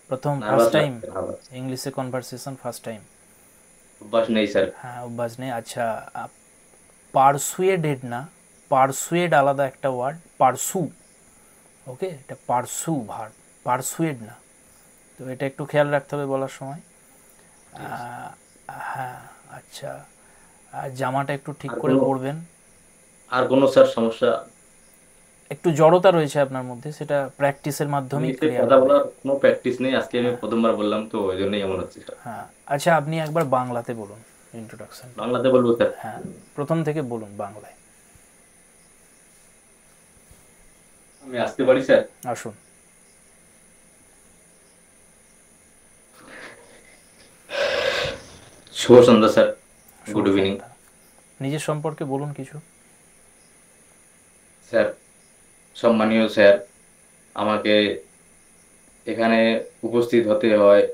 প্রথম Nervous ফার্স্ট টাইম লাগছে, nervous। ইংলিশে কনভারসেশন ফার্স্ট টাইম? অভ্যাস নেই স্যার। হ্যাঁ, অভ্যাস নেই। আচ্ছা, পারসুয়েডেড না, পারসুয়েড আলাদা একটা ওয়ার্ড, পারসু। ওকে, এটা পারসু ভার্ব, পারসুয়েড না। তো এটা একটু খেয়াল রাখতে হবে বলার সময়। হ্যাঁ, আচ্ছা, আর জামাটা একটু ঠিক করে পরবেন। আর কোনো স্যার সমস্যা? একটু জড়তা রয়েছে আপনার মধ্যে, সেটা প্র্যাকটিসের মাধ্যমেই ক্লিয়ার কথা হবে। বলার কোনো প্র্যাকটিস নেই, আজকে আমি প্রথমবার বললাম তো ওই জন্যই এমন হচ্ছে স্যার। হ্যাঁ, আচ্ছা, আপনি একবার বাংলাতে বলুন ইন্ট্রোডাকশন। বাংলাতে বলবো স্যার? হ্যাঁ, প্রথম থেকে বলুন বাংলায়। আমি আসতে পারি স্যার? আসুন। শুভ সন্ধ্যা স্যার, গুড ইভিনিং। নিজের সম্পর্কে বলুন কিছু। স্যার, সম্মানীয় স্যার, আমাকে এখানে উপস্থিত হতে হয়,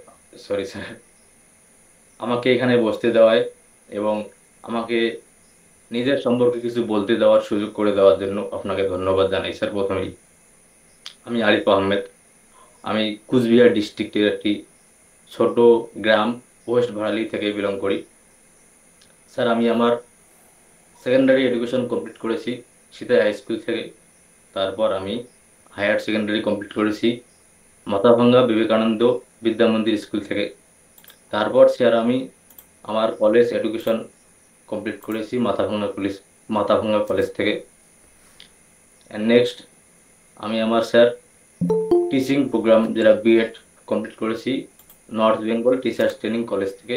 সরি স্যার, আমাকে এখানে বসতে দেওয়ায় এবং আমাকে নিজের সম্পর্কে কিছু বলতে দেওয়ার সুযোগ করে দেওয়ার জন্য আপনাকে ধন্যবাদ জানাই স্যার। প্রথমেই আমি আরিফ আহমেদ, আমি কুচবিহার ডিস্ট্রিক্টের একটি ছোট গ্রাম ওয়েস্ট ভারালি থেকে বিলং করি। স্যার, আমি আমার সেকেন্ডারি এডুকেশন কমপ্লিট করেছি সীতাই হাই স্কুল থেকে। তারপর আমি হায়ার সেকেন্ডারি কমপ্লিট করেছি মাথাভাঙ্গা বিবেকানন্দ বিদ্যা মন্দির স্কুল থেকে। তারপর স্যার আমি আমার কলেজ এডুকেশন কমপ্লিট করেছি মাথাভাঙ্গা কলেজ থেকে। অ্যান্ড নেক্সট আমি আমার স্যার টিচিং প্রোগ্রাম যেটা বিএড কমপ্লিট করেছি north Bengal teachers training college থেকে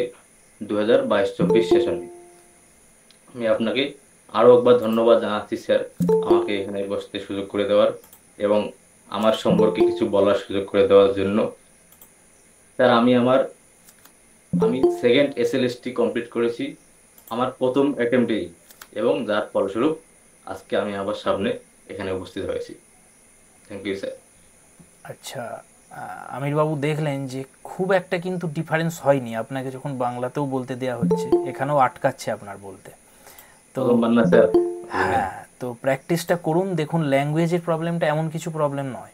2022-24 সেশনে। আমি আপনাকে আরও একবার ধন্যবাদ জানাচ্ছি স্যার, আমাকে এখানে বসতে সুযোগ করে দেওয়ার এবং আমার সম্পর্কে কিছু বলার সুযোগ করে দেওয়ার জন্য। স্যার, আমি সেকেন্ড এসএলএসটি কমপ্লিট করেছি আমার প্রথম অ্যাটেম্পটেই, এবং যার ফলস্বরূপ আজকে আমি আবার সামনে এখানে উপস্থিত হয়েছি। Thank you sir. আচ্ছা, আমিরবাবু দেখলেন যে খুব একটা কিন্তু ডিফারেন্স হয়নি। আপনাকে যখন বাংলাতেও বলতে দেওয়া হচ্ছে, এখানেও আটকাচ্ছে আপনার বলতে। তো হ্যাঁ, তো প্র্যাকটিসটা করুন। দেখুন, ল্যাঙ্গুয়েজের প্রবলেমটা এমন কিছু প্রবলেম নয়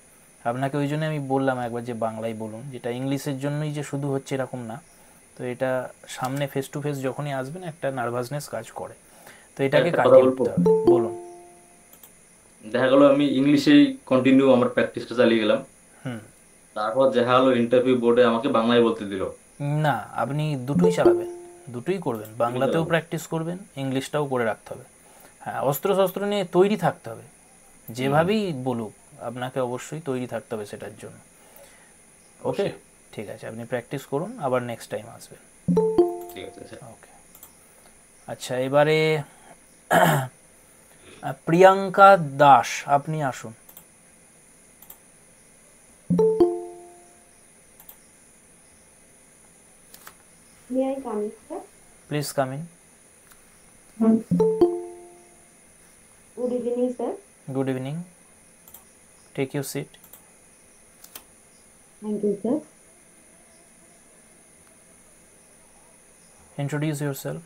আপনাকে, ওই জন্য আমি বললাম একবার যে বাংলায় বলুন, যেটা ইংলিশের জন্যই যে শুধু হচ্ছে এরকম না। তো এটা সামনে ফেস টু ফেস যখনই আসবেন একটা নার্ভাসনেস কাজ করে, তো এটাকে কাটিয়ে উঠতে হবে। বলুন। দেখা গেল আমি ইংলিশেই কন্টিনিউ আমার প্র্যাকটিসটা চালিয়ে গেলাম, তারপর দেখা গেলো ইন্টারভিউ বোর্ডে আমাকে বাংলায় বলতে দিল। না, আপনি দুটোই চালাবেন, দুটোই করবেন, বাংলাতেও প্র্যাকটিস করবেন, ইংলিশটাও করে রাখতে হবে। হ্যাঁ, অস্ত্র শস্ত্র নিয়ে তৈরি থাকতে হবে, যেভাবেই বলুক আপনাকে অবশ্যই তৈরি থাকতে হবে সেটার জন্য। ওকে, ঠিক আছে, আপনি প্র্যাকটিস করুন, আবার নেক্সট টাইম আসবেন। ঠিক আছে স্যার। ওকে, আচ্ছা, এবারে প্রিয়াঙ্কা দাস, আপনি আসুন। May I come in, sir? Please come in. Good evening, sir. Good evening. Take your seat. Thank you, sir. Introduce yourself.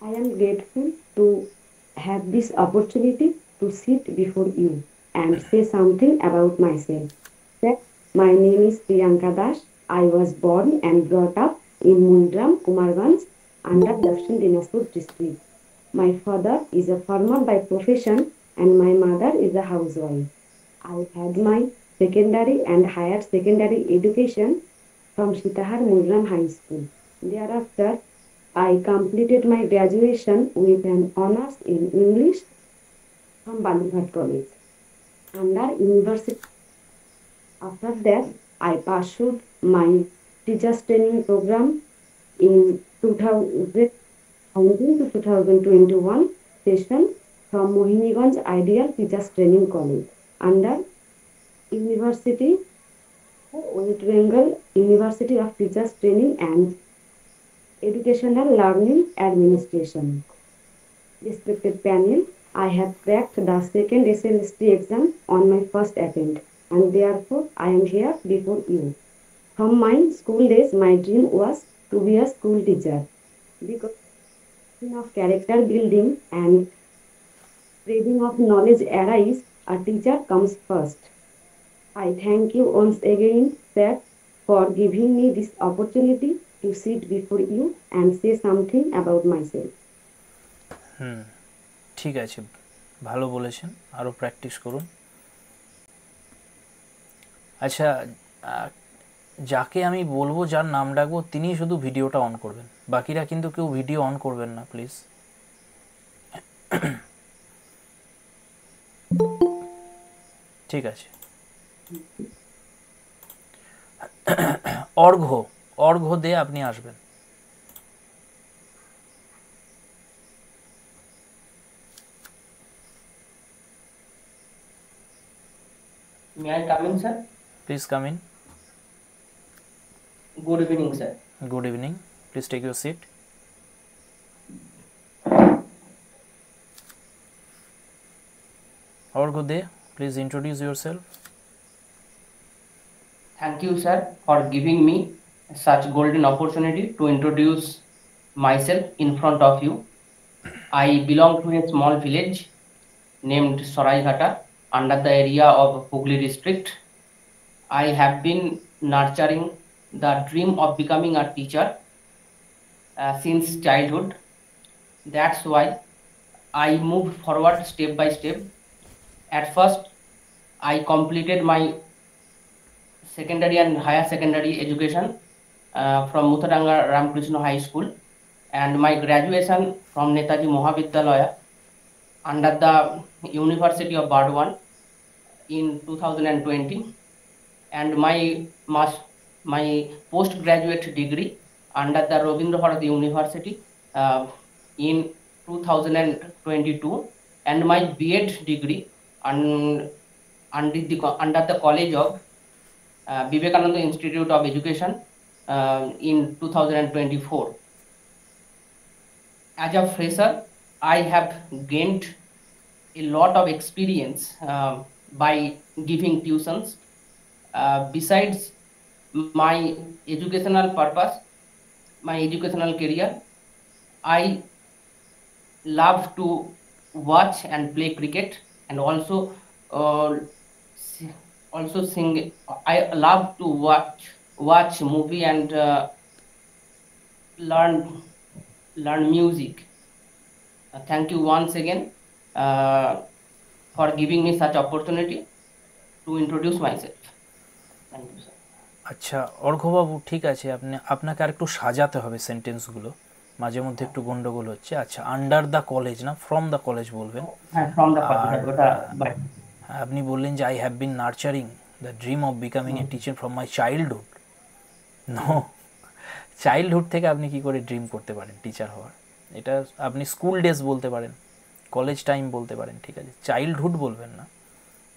I am grateful to have this opportunity to sit before you and say something about myself. Sir, my name is Priyanka Das. I was born and brought up in Mundram, Kumarganj, under Dakshin Dinajpur district. My father is a farmer by profession and my mother is a housewife. I had my secondary and higher secondary education from Sitahar Mundram High School. Thereafter, I completed my graduation with an honors in English from Balughat College under University. After that, I pursued my teachers training program in 2019 to 2021 session from Mohiniganj Ideal Teachers Training College under University West Bengal University of Teachers Training and Educational Learning Administration. Respected panel, I have cracked the second SLST exam on my first attempt. and therefore I am here before you. From my school days, my dream was to be a school teacher because of character building and spreading of knowledge arise, a teacher comes first. I thank you once again, sir, for giving me this opportunity to sit before you and say something about myself. ঠিক আছে, ভালো বলেছেন, আরও প্র্যাকটিস করুন। আচ্ছা, যাকে আমি বলবো, যার নাম ডাকবো, তিনি শুধু ভিডিওটা অন করবেন, বাকিরা কিন্তু কেউ ভিডিও অন করবেন না প্লিজ। ঠিক আছে। অর্ঘ্য দে আপনি আসবেন। May I come in, sir? Please come in. Good evening, sir. Good evening. Please take your seat. Orgho De, please introduce yourself. Thank you, sir, for giving me such golden opportunity to introduce myself in front of you. I belong to a small village named Soraigata under the area of Hooghly district. I have been nurturing the dream of becoming a teacher since childhood. That's why I moved forward step by step. At first, I completed my secondary and higher secondary education from Mutharanga Ramakrishna High School and my graduation from Netaji Mohavidyalaya under the University of Burdwan in 2020, and my postgraduate degree under the Rabindra Bharati University in 2022, and my B.Ed degree under the College of Vivekananda Institute of Education in 2024. As a fresher, I have gained a lot of experience by giving tuitions. Besides my educational purpose, my educational career, I love to watch and play cricket, and also sing. I love to watch movie and learn music. Thank you once again for giving me such opportunity to introduce myself. Thank you, sir. আচ্ছা অর্ঘ্যবাবু, ঠিক আছে, আপনাকে আর একটু সাজাতে হবে সেন্টেন্সগুলো, মাঝে মধ্যে একটু গন্ডগোল হচ্ছে। আচ্ছা, আন্ডার দ্য কলেজ না, ফ্রম দ্য কলেজ বলবেন। আপনি বললেন যে I have been nurturing the dream of becoming a teacher from my childhood. No, childhood থেকে আপনি কি করে ড্রিম করতে পারেন টিচার হওয়ার? এটা আপনি স্কুল ডেজ বলতে পারেন, কলেজ টাইম বলতে পারেন, ঠিক আছে, চাইল্ডহুড বলবেন না।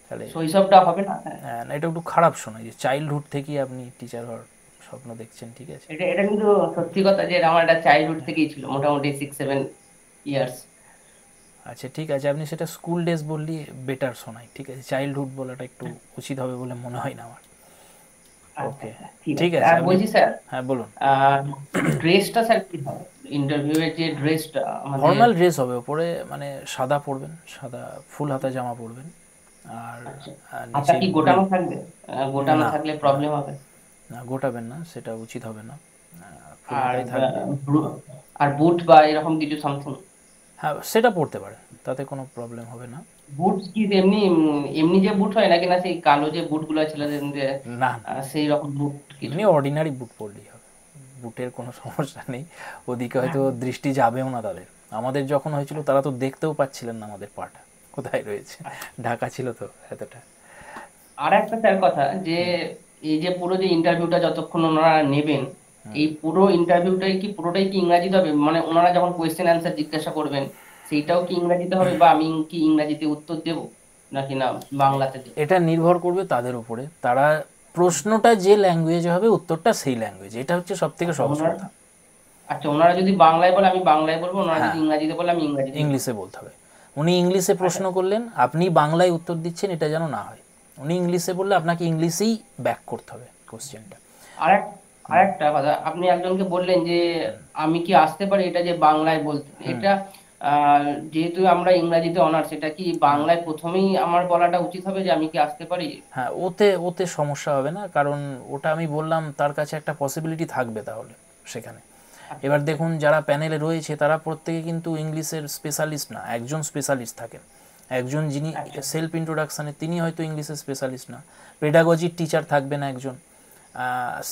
তাহলে শৈশবটা হবে না। হ্যাঁ, এটা একটু খারাপ শোনায় যে চাইল্ডহুড থেকেই আপনি টিচার হওয়ার স্বপ্ন দেখছেন, ঠিক আছে। এটা কিন্তু সত্যি কথা যে আমার একটা চাইল্ডহুড থেকেই ছিল, মোটামুটি 6-7 ইয়ার্স। আচ্ছা ঠিক আছে, আপনি সেটা স্কুল ডেজ বললি বেটার শোনায়, ঠিক আছে, চাইল্ডহুড বলাটা একটু উচিত হবে বলে মনে হয় না আমার। ওকে, ঠিক আছে। বলছি স্যার, হ্যাঁ বলুন। ড্রেসটা স্যার কি হবে? ইন্টারভিউয়ের যে ড্রেসটা ফর্মাল ড্রেস হবে, ওপরে মানে সাদা পরবেন, সাদা ফুল হাতা জামা পরবেন। আর আচ্ছা, কি গোটানো থাকবে? গোটানো থাকলে প্রবলেম হবে না, গোটাবেন না, সেটা উচিত হবে না। আর বুট বা এরকম কিছু সামথিং? হ্যাঁ, সেটা পরতে পারেন, তাতে কোনো প্রবলেম হবে না। বুট কি এমনি এমনি যে বুট হয় নাকি না সেই কালো যে বুটগুলো ছিল না, সেই রকম বুট? এমনি অর্ডিনারি বুট পরলেই হবে, বুটের কোনো সমস্যা নেই। ওদিকে হয়তো দৃষ্টি যাবেও না তাদের। আমাদের যখন হয়েছিল তারা তো দেখতেও পাচ্ছিলেন না আমাদের পাটা কোথায় রয়েছে, ঢাকা ছিল তো এতটা। আর একটা স্যার কথা, যে এই যে পুরো যে ইন্টারভিউটা যতক্ষণ ওনারা নেবেন, এই পুরো ইন্টারভিউটাই কি পুরোটাই কি ইংরাজিতে হবে? মানে ওনারা যখন কোয়েশ্চেন অ্যান্সার জিজ্ঞাসা করবেন সেইটাও কি ইংরাজিতে হবে, বা আমি কি ইংরাজিতে উত্তর দেব নাকি না বাংলাতে? এটা নির্ভর করবে তাদের উপরে, তারা প্রশ্নটা যে ল্যাঙ্গুয়েজে হবে উত্তরটা সেই ল্যাঙ্গুয়েজ, এটা হচ্ছে সব থেকে সহজ কথা। আচ্ছা, ওনারা যদি বাংলায় বলে আমি বাংলায় বলবো, ওনারা যদি ইংরাজিতে বলে আমি ইংলিশে বলতে হবে। উনি ইংলিশে প্রশ্ন করলেন, আপনি বাংলায় উত্তর দিচ্ছেন, এটা যেন না হয়। উনি ইংলিশে বললে আপনাকে ইংলিশেই ব্যাক করতে হবে কোশ্চেনটা। আরেকটা কথা, আপনি একজনকে বললেন যে আমি কি আসতে পারি, এটা যে বাংলায় বলতে, এটা যেহেতু আমরা ইংরাজিতে অনার্স, এটা কি বাংলায় প্রথমেই আমার বলাটা উচিত হবে যে আমি কি আসতে পারি? হ্যাঁ, ওতে সমস্যা হবে না, কারণ ওটা আমি বললাম তার কাছে একটা পসিবিলিটি থাকবে তাহলে সেখানে। এবার দেখুন যারা প্যানেলে রয়েছে তারা প্রত্যেকে কিন্তু ইংলিশের স্পেশালিস্ট না, একজন স্পেশালিস্ট থাকেন, একজন যিনি সেলফ ইন্ট্রোডাকশানে তিনি হয়তো ইংলিশের স্পেশালিস্ট না, পেডাগজির টিচার থাকবেন একজন,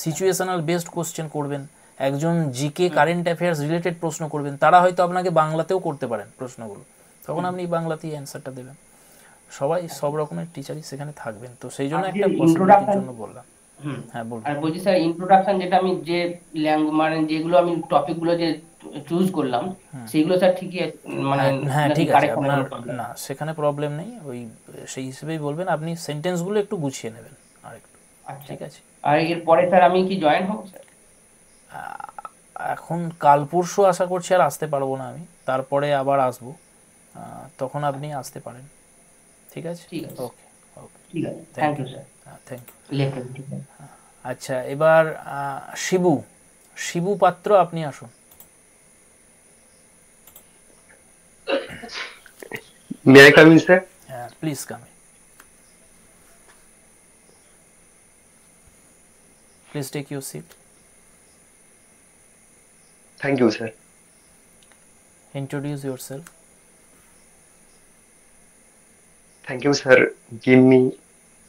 সিচুয়েশনাল বেসড কোশ্চেন করবেন একজন, জিকে কারেন্ট অ্যাফেয়ার্স রিলেটেড প্রশ্ন করবেন, তারা হয়তো আপনাকে বাংলাতেও করতে পারেন প্রশ্নগুলো, তখন আপনি বাংলাতেই অ্যান্সারটা দেবেন। সবাই সব রকমের টিচারই সেখানে থাকবেন, তো সেই জন্য একটা পসিবিলিটির জন্য বললাম। হ্যাঁ বলুন। আর বলছি স্যার, ইন্ট্রোডাকশন যেটা আমি যে মানে যেগুলো আমি টপিকগুলো যে চুজ করলাম সেগুলো স্যার ঠিকই মানে হ্যাঁ ঠিক আছে, আপনার না সেখানে প্রবলেম নেই, ওই সেই হিসেবেই বলবেন, আপনি সেন্টেন্সগুলো একটু গুছিয়ে নেবেন আরেকটু। ঠিক আছে। আর এরপরে স্যার আমি কি জয়েন হব স্যার? এখন কাল পরশু আশা করছি আর আসতে পারবো না আমি, তারপরে আবার আসবো, তখন আপনি আসতে পারেন। ঠিক আছে, ওকে ওকে, ঠিক আছে, thank you sir. Thank you. আচ্ছা, এবার শিবু পাত্র, আপনি আসুন। May I come in, sir? Please come in. Please take your seat. Thank you, sir. Introduce yourself. Thank you, sir. Give me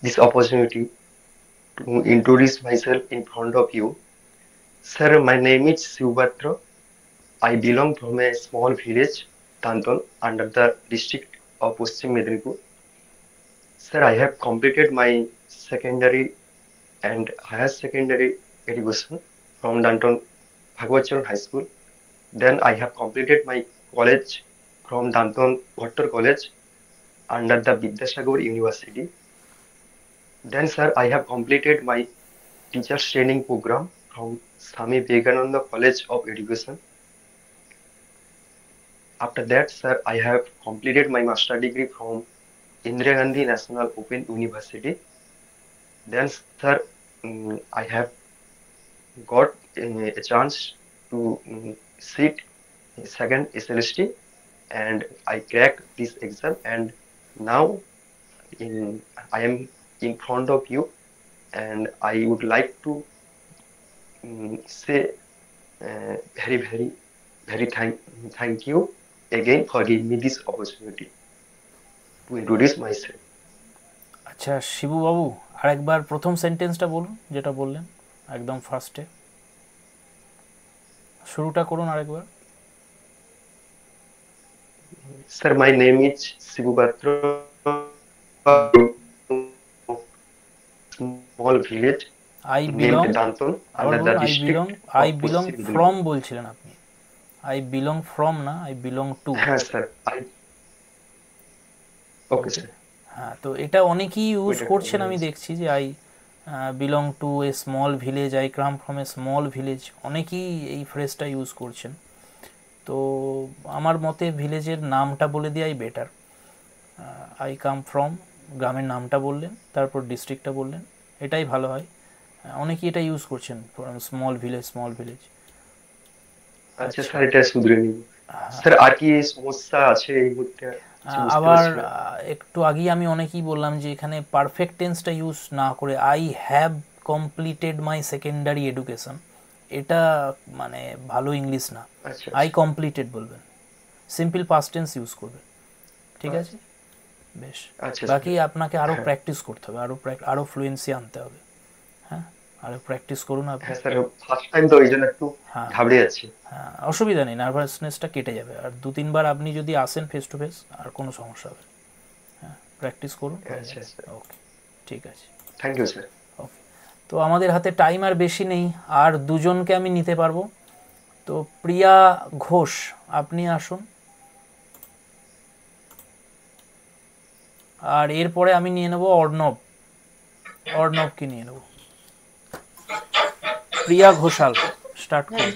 this opportunity to introduce myself in front of you. Sir, my name is Shivpatra. I belong from a small village, Tanton, under the district of Paschim Medinipur. Sir, I have completed my secondary and higher secondary education from Danton Bhagwatcharan High School. Then I have completed my college from Danton Bhattar College under the Vidyasagar University. Then, sir, I have completed my teachers training program from Swami Vivekananda College of Education. After that, sir, I have completed my master degree from Indira Gandhi National Open University. Then, sir, I have got a chance to sit second SLST, and I cracked this exam, and now I am in front of you, and I would like to say very thank you again for giving me this opportunity to introduce myself. আচ্ছা শিবু বাবু, আরেকবার প্রথম সেন্টেন্সটা বলুন যেটা বললেন একদম ফার্স্টে, শুরুটা করুন আরেকবার। Sir, my name is Shivpatra. Small village. I belong. Danton, under the district. I belong from বলছিলেন আপনি। I belong from না, I belong to. হ্যাঁ স্যার, ওকে স্যার। হ্যাঁ, তো এটা অনেকেই ইউজ করছেন, আমি দেখছি যে I belong to a small village, I come from a small village, অনেকেই এই ফ্রেজটা ইউজ করছেন। তো আমার মতে ভিলেজের নামটা বলে দেওয়াই বেটার। আই কাম ফ্রম, গ্রামের নামটা বললেন, তারপর ডিস্ট্রিক্টটা বললেন, এটাই ভালো হয়। অনেকেই এটা ইউজ করছেন, স্মল ভিলেজ। আচ্ছা স্যার, এটা শুধরে নিব। স্যার আর কি সমস্যা আছে এই মুহূর্তে? আবার একটু আগেই আমি অনেকেই বললাম যে এখানে পারফেক্ট টেন্সটা ইউজ না করে I have completed my secondary education, এটা মানে ভালো ইংলিশ না। আই কমপ্লিটেড বলবেন, সিম্পল পাস্ট টেন্স ইউজ করবেন। ঠিক আছে, বেশ। বাকি আপনাকে আরো প্র্যাকটিস করতে হবে, আরো ফ্লুয়েন্সি আনতে হবে। হ্যাঁ, আরো প্র্যাকটিস করুন আপনি। হ্যাঁ স্যার, ফার্স্ট টাইম তো এইজন্য একটু ঘাবড়ে যাচ্ছি। হ্যাঁ, অসুবিধা নেই, নার্ভাসনেসটা কেটে যাবে। আর 2-3 বার আপনি যদি আসেন ফেস টু ফেস আর কোনো সমস্যা হবে। হ্যাঁ, প্র্যাকটিস করুন। ওকে, ঠিক আছে, থ্যাংক ইউ স্যার। ওকে, তো আমাদের হাতে টাইম আর বেশি নেই, আর দুজনকে আমি নিতে পারবো। তো প্রিয়া ঘোষ, আপনি আসুন। আর এরপরে আমি নিয়ে নেব অর্ণবকে নিয়ে নেব। প্রিয়া ঘোষাল, স্টার্ট করুন।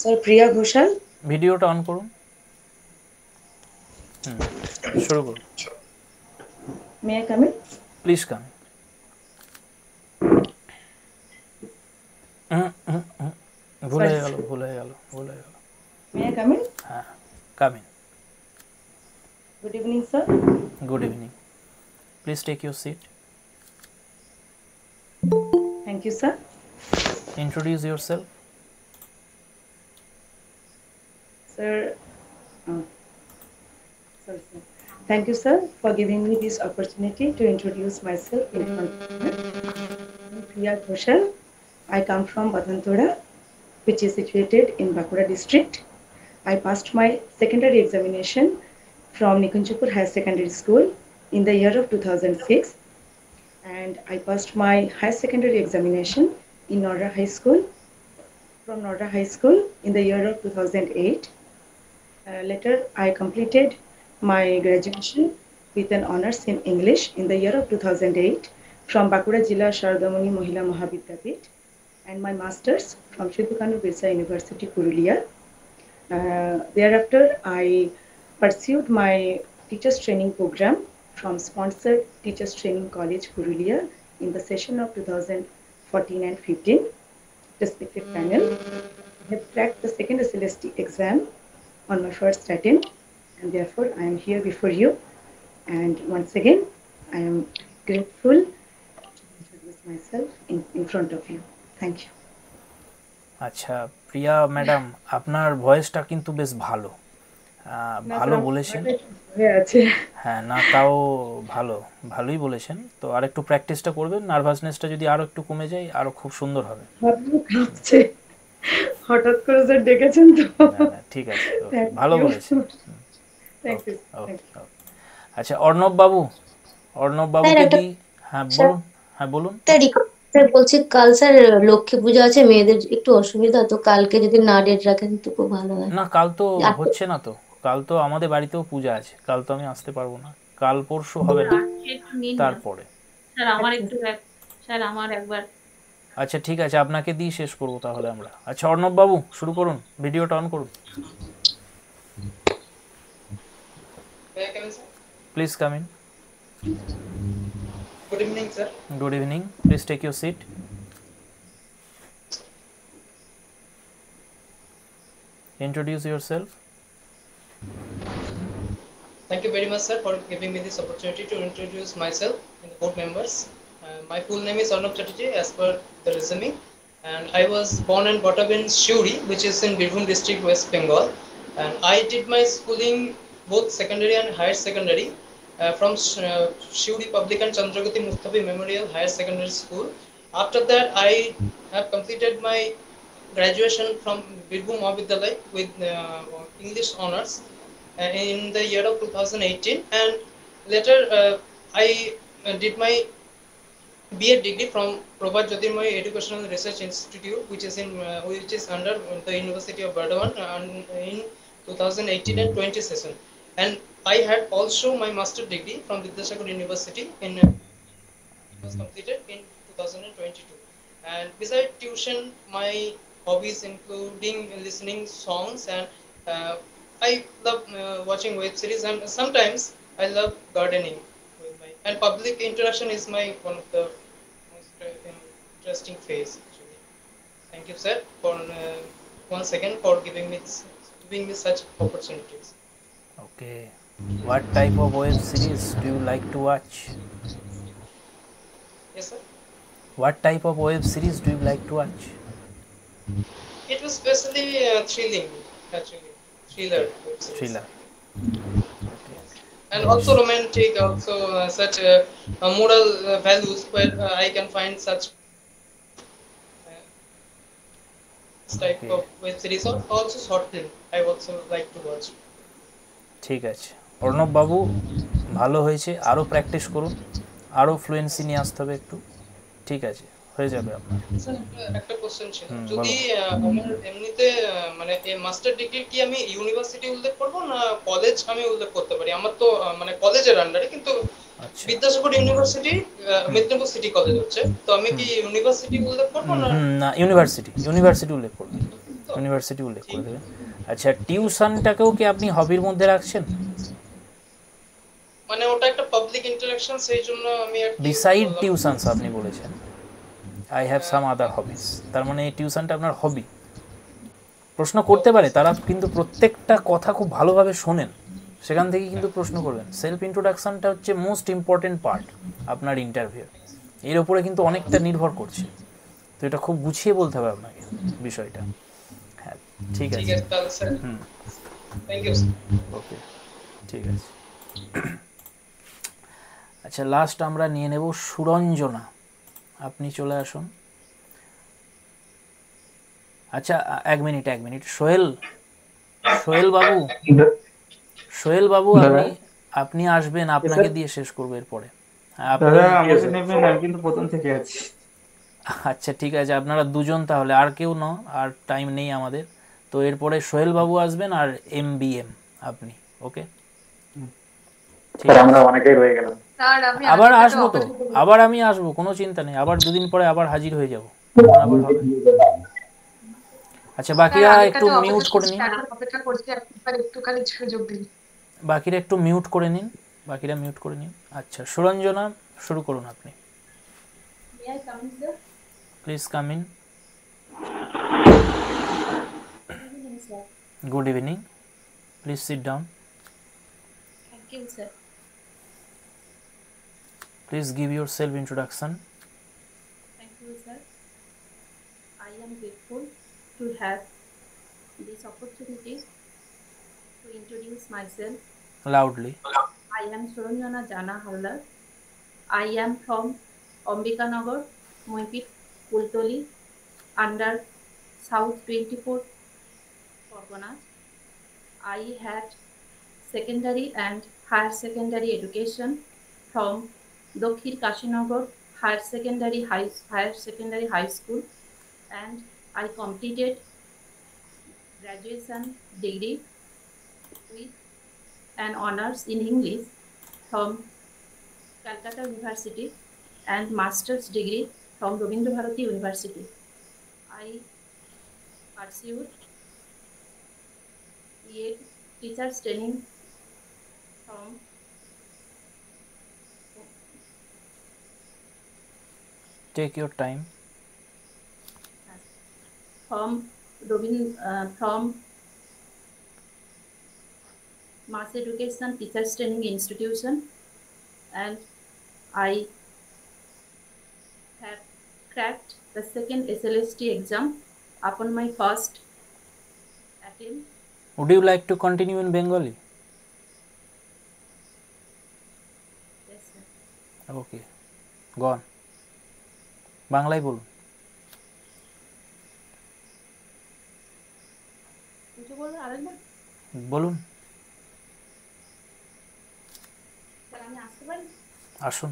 স্যার প্রিয়া ঘোষাল, ভিডিওটা অন করুন। শুরু করুন। May I come in? Please come. ভুল হয়ে গেল। May I come in? হ্যাঁ, come in. Good evening, sir. Good evening. Please take your seat. Thank you, sir. Introduce yourself. Sir, sorry, sir. Thank you, sir, for giving me this opportunity to introduce myself in front of you. I'm Priya Ghoshal. I come from Badantoda, which is situated in Bankura district. I passed my secondary examination from Nikunjapur Higher Secondary School in the year of 2006, and I passed my higher secondary examination in Nora High School from Nora High School in the year of 2008. Later, I completed my graduation with an honors in English in the year of 2008 from Bankura Jilla Sharadamani Mohila Mahavidyapit, and my masters from Shri Dukanu Birsa University, Purulia. Thereafter, I pursued my teachers training program from sponsored Teachers Training College, Purulia, in the session of 2014 and 15. Respected panel, I have cracked the second SLST exam on my first attempt, and therefore I am here before you. And once again, I am grateful to introduce myself in front of you. Thank you. আচ্ছা প্রিয়া ম্যাডাম, আপনার ভয়েসটা কিন্তু বেশ ভালো, ভালো বলেছেন। হ্যাঁ, না তাও ভালোই বলেছেন। তো আর একটু প্র্যাকটিসটা করবেন, নার্ভাসনেসটা যদি আরো একটু কমে যায় আরো খুব সুন্দর হবে। হঠাৎ করে যে ডেকেছেন তো। ঠিক আছে, ভালো বলেছেন। আচ্ছা অর্ণব বাবুকে দিই। হ্যাঁ বলুন। স্যার বলছি, কাল স্যার লক্ষ্মী পূজা আছে, মেয়েদের একটু অসুবিধা, তো কালকে যদি না ডেট রাখেন তো খুব ভালো হয়। না কাল তো হচ্ছে না, তো কাল তো আমাদের বাড়িতেও পূজা আছে, কাল তো আমি আসতে পারবো না, কাল পরশু হবে না, তারপরে। স্যার আমার একবার। আচ্ছা ঠিক আছে, আপনাকে দিয়ে শেষ করবো তাহলে আমরা। আচ্ছা অর্ণব বাবু শুরু করুন, ভিডিওটা অন করুন। Please come in. Good evening, sir. Good evening. Please take your seat. Introduce yourself. Thank you very much, sir, for giving me this opportunity to introduce myself and the board members. My full name is Arnab Chatterjee, as per the resume, and I was born and brought up in Shuri, which is in Birbhum district, West Bengal. And I did my schooling, both secondary and higher secondary, from Shuri Public and Chandragati Mustafi Memorial Higher Secondary School. After that, I have completed my graduation from Birbhum Mahavidyalaya with English honors in the year of 2018, and later I did my B.Ed degree from Prabhat Jyotirmoy Educational Research Institute, which is under the University of Burdwan in 2018 and 20 session. And I had also my master degree from Vidyasagar University was completed in 2022. And besides tuition, my hobbies including listening songs, and I love watching web series, and sometimes I love gardening. And public interaction is one of the most interesting phase. Actually. Thank you, sir, for once again for giving me such opportunities. Okay. What type of web series do you like to watch? Yes, sir. What type of web series do you like to watch? It was especially thrilling, actually. Thriller. Thriller. And also romantic, also such moral values where I can find such type of web series, or also short film. I also like to watch. ঠিক আছে অর্ণব বাবু, ভালো হয়েছে, আরও প্র্যাকটিস করুন, আরও ফ্লুয়েন্সি নিয়ে আসতে হবে একটু। ঠিক আছে, হয়ে যাবে আপনার। একটা কোশ্চেন ছিল, যদি আমার এমনিতে মানে এই মাস্টার ডিগ্রি কি আমি ইউনিভার্সিটি উল্লেখ করব না কলেজ আমি উল্লেখ করতে পারি? আমার তো মানে কলেজের আন্ডারে, কিন্তু Vidyasagar university Medinipur city college হচ্ছে, তো আমি কি ইউনিভার্সিটি উল্লেখ করব না? না, ইউনিভার্সিটি উল্লেখ করবেন, ইউনিভার্সিটি উল্লেখ করে দেবেন। আচ্ছা টিউশনটাকেও কি আপনি হবির মধ্যে রাখছেন? মানে ওটা একটা পাবলিক ইন্টারঅ্যাকশন, সেই জন্য আমি বিসাইড টিউশনস আপনি বলেছেন আই হ্যাভ সাম আদার হবিস, তার মানে এই টিউশনটা আপনার হবি। প্রশ্ন করতে পারে, তারা কিন্তু প্রত্যেকটা কথা খুব ভালোভাবে শোনেন, সেখান থেকে কিন্তু প্রশ্ন করবেন। সেলফ ইন্ট্রোডাকশানটা হচ্ছে মোস্ট ইম্পর্টেন্ট পার্ট আপনার ইন্টারভিউ, এর ওপরে কিন্তু অনেকটা নির্ভর করছে। তো এটা খুব গুছিয়ে বলতে হবে আপনাকে বিষয়টা। হ্যাঁ ঠিক আছে, থ্যাংক ইউ। ওকে ঠিক আছে। আচ্ছা লাস্ট আমরা নিয়ে নেব সুরঞ্জনা, আপনি চলে আসুন। আচ্ছা এক মিনিট, সোহেল বাবু আপনি আসবেন, আপনাকে দিয়ে শেষ করবো এরপরে। আচ্ছা ঠিক আছে, আপনারা দুজন তাহলে, আর কেউ না, আর টাইম নেই আমাদের। তো এরপরে সোহেল বাবু আসবেন আর MBM আপনি। ওকে আবার আসবো তো, আবার আমি আসবো, কোনো চিন্তা নেই, আবার দুদিন পরে আবার হাজির হয়ে যাবো, আবার হবে। আচ্ছা বাকিরা একটু মিউট করে নিন, বাকিরা একটু মিউট করে নিন, আচ্ছা সুরঞ্জনা শুরু করুন আপনি। Please come in. Good evening, please sit down. Thank you, sir. Please give your self introduction. Thank you, sir. I am grateful to have this opportunity to introduce myself. Loudly. I am Suranjana Jana Haldar. I am from Ambikanagar, Moipit, Pultoli, under South 24 Parganas. I had secondary and higher secondary education from Dakhir Kashinagar Higher Secondary High School, and I completed graduation degree with an honors in English from Calcutta University and master's degree from Rabindra Bharati University. I pursued teachers training from Take your time. From Mass Education Teachers Training Institution, and I have cracked the second SLST exam upon my first attempt. Would you like to continue in Bengali? Yes, sir. Okay, go on. বাংলায় বলুন। বলুন, আসুন।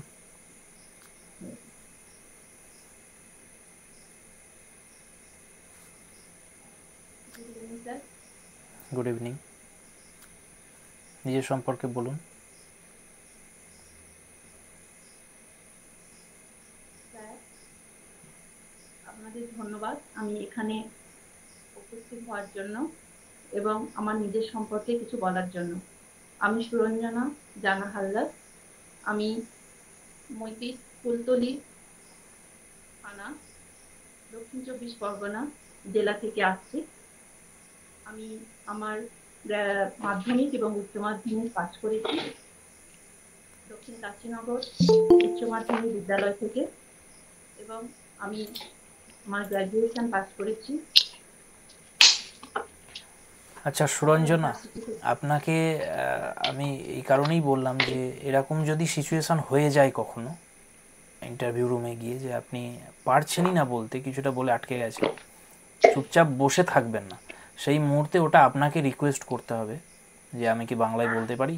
গুড ইভিনিং, নিজের সম্পর্কে বলুন। আপনাদের ধন্যবাদ আমি এখানে উপস্থিত হওয়ার জন্য এবং আমার নিজের সম্পর্কে কিছু বলার জন্য। আমি সুরঞ্জনা জানা হালদার, আমি মৈপিট ফুলতলি থানা, দক্ষিণ 24 পরগনা জেলা থেকে আসছি। আমি আমার মাধ্যমিক এবং উচ্চ মাধ্যমিক পাস করেছি দক্ষিণ কাশীনগর উচ্চ মাধ্যমিক বিদ্যালয় থেকে, এবং আমি আমার গ্র্যাজুয়েশন পাস করেছি। আচ্ছা সুরঞ্জনা, আপনাকে আমি এই কারণেই বললাম যে এরকম যদি সিচুয়েশান হয়ে যায় কখনো ইন্টারভিউ রুমে গিয়ে যে আপনি পারছেনই না বলতে, কিছুটা বলে আটকে গেছেন, চুপচাপ বসে থাকবেন না, সেই মুহূর্তে ওটা আপনাকে রিকোয়েস্ট করতে হবে যে আমি কি বাংলায় বলতে পারি।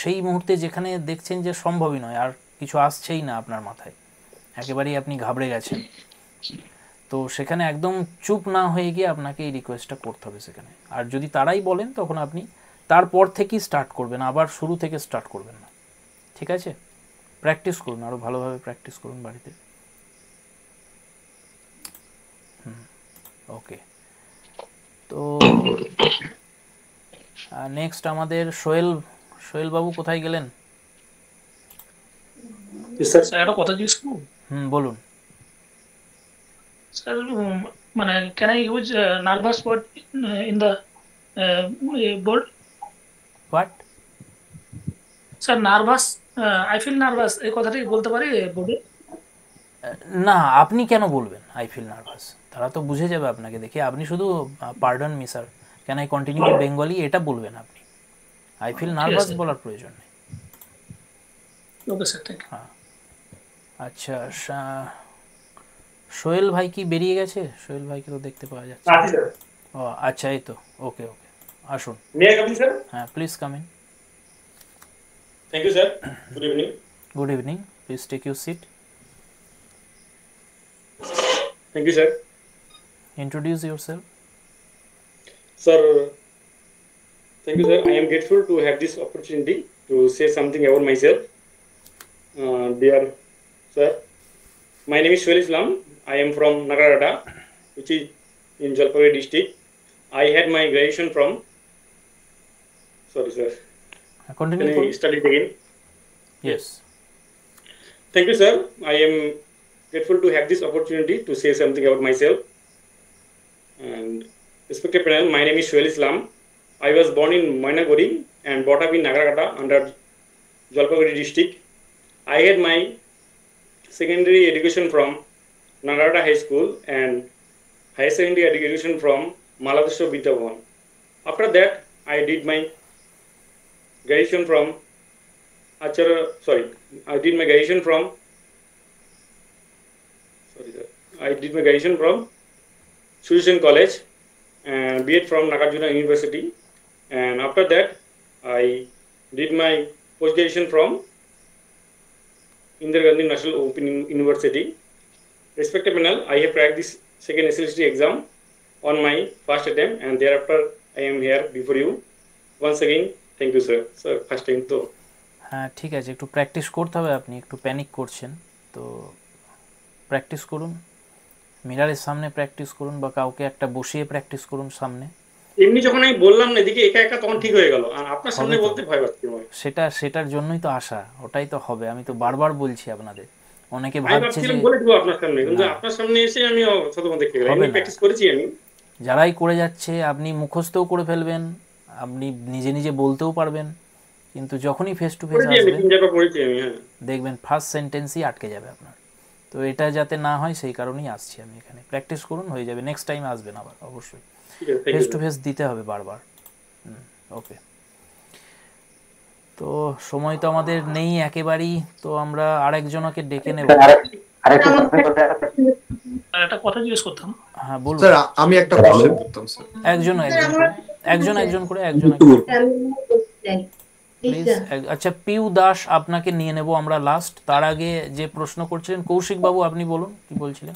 সেই মুহূর্তে যেখানে দেখছেন যে সম্ভবই নয়, আর কিছু আসছেই না আপনার মাথায়, একেবারেই আপনি ঘাবড়ে গেছেন, তো সেখানে একদম চুপ না হয়ে গিয়ে আপনাকে এই রিকোয়েস্টটা করতে হবে সেখানে। আর যদি তারাই বলেন তখন আপনি তারপর থেকেই স্টার্ট করবেন, আবার শুরু থেকে স্টার্ট করবেন না, ঠিক আছে? প্র্যাকটিস করুন, আরও ভালোভাবে প্র্যাকটিস করুন বাড়িতে। ওকে, তো নেক্সট আমাদের সোহেল বাবু কোথায় গেলেন? স্যার একটা কথা জিজ্ঞেস করব? বলুন। Sir can I use nervous word in the board? What? Sir, nervous. I feel nervous. এই কথাটা কি বলতে পারি বোর্ডে? না, আপনি কেন বলবেন আই ফিল নার্ভাস? তারা তো বুঝে যাবে আপনাকে দেখে। আপনি শুধু pardon me sir, can I continue in Bengali এটা বলবেন আপনি। আই ফিল নার্ভাস বলার প্রয়োজন নেই। Okay sir, thank you. হ্যাঁ, আচ্ছা, সোহেল ভাই কি বেরিয়ে গেছে? সোহেল ভাইকে তো দেখতে পাওয়া যাচ্ছে। ও আচ্ছা, এই তো, ওকে ওকে, আসুন। হ্যাঁ, please come in. Thank you, sir. Good evening. Good evening. Please take your seat. Thank you, sir. Introduce yourself. Sir, thank you, sir. I am grateful to have this opportunity to say something about myself. Dear sir, my name is Shoel Islam. I am from Nagarada, which is in Jalpaiguri district. I had my graduation from. Sorry, sir. Continue. Can I start it again? Yes. Thank you, sir. I am grateful to have this opportunity to say something about myself. And respected panel, my name is Shoel Islam. I was born in Mainagori and brought up in Nagaragata under Jalpaiguri district. I had my secondary education from Nagaragata High School and higher secondary education from Maladeshwar Vidyavan. After that, I did my graduation from I did my graduation from Susan College and B.Ed from Nagarjuna University, and after that I did my post-graduation from Indira Gandhi National Open University. Respected panel, I have cracked this second SLST exam on my first attempt, and thereafter I am here before you. Once again, thank you, sir. Sir, first time to. হ্যাঁ, ঠিক আছে, একটু প্র্যাকটিস করতে হবে। আপনি একটু প্যানিক করছেন, তো প্র্যাকটিস করুন, মিরারের সামনে প্র্যাকটিস করুন, বা কাউকে একটা বসিয়ে প্র্যাকটিস করুন সামনে। এমনি যখন আমি বললাম না এদিকে একা একা, তখন ঠিক হয়ে গেল, আর আপনার সামনে বলতে ভয় পাচ্ছি। সেটার জন্যই তো আশা, ওটাই তো হবে। আমি তো বারবার বলছি আপনাদের, অনেকে ভাবছে যে বলে দেব আপনার সামনে, কিন্তু আপনার সামনে এসে আমি শতভাগ দেখতে গেলাম। আমি প্র্যাকটিস করেছি। আমি যারাই করে যাচ্ছে, আপনি মুখস্থও করে ফেলবেন, আপনি নিজে নিজে বলতেও পারবেন, কিন্তু যখনই ফেস টু ফেস আসবেন দেখবেন ফার্স্ট সেন্টেন্সই আটকে যাবে আপনার। তো এটা যাতে না হয় সেই কারণেই আসছি আমি এখানে। প্র্যাকটিস করুন, হয়ে যাবে, নেক্সট টাইম আসবেন আবার অবশ্যই। ফেস টু ফেস দিতে হবে বারবার। ওকে, তো সময় তো আমাদের নেই একেবারেই, তো আমরা আরেকজনকে ডেকে নেব। একটা কথা জিজ্ঞেস করতাম। হ্যাঁ, বলুন। স্যার, আমি একটা কোশ্চেন করতাম স্যার। একজন করে। প্লিজ। আচ্ছা, পিউ দাস আপনাকে নিয়ে নেব আমরা লাস্ট। তার আগে যে প্রশ্ন করছিলেন কৌশিক বাবু, আপনি বলুন কি বলছিলেন।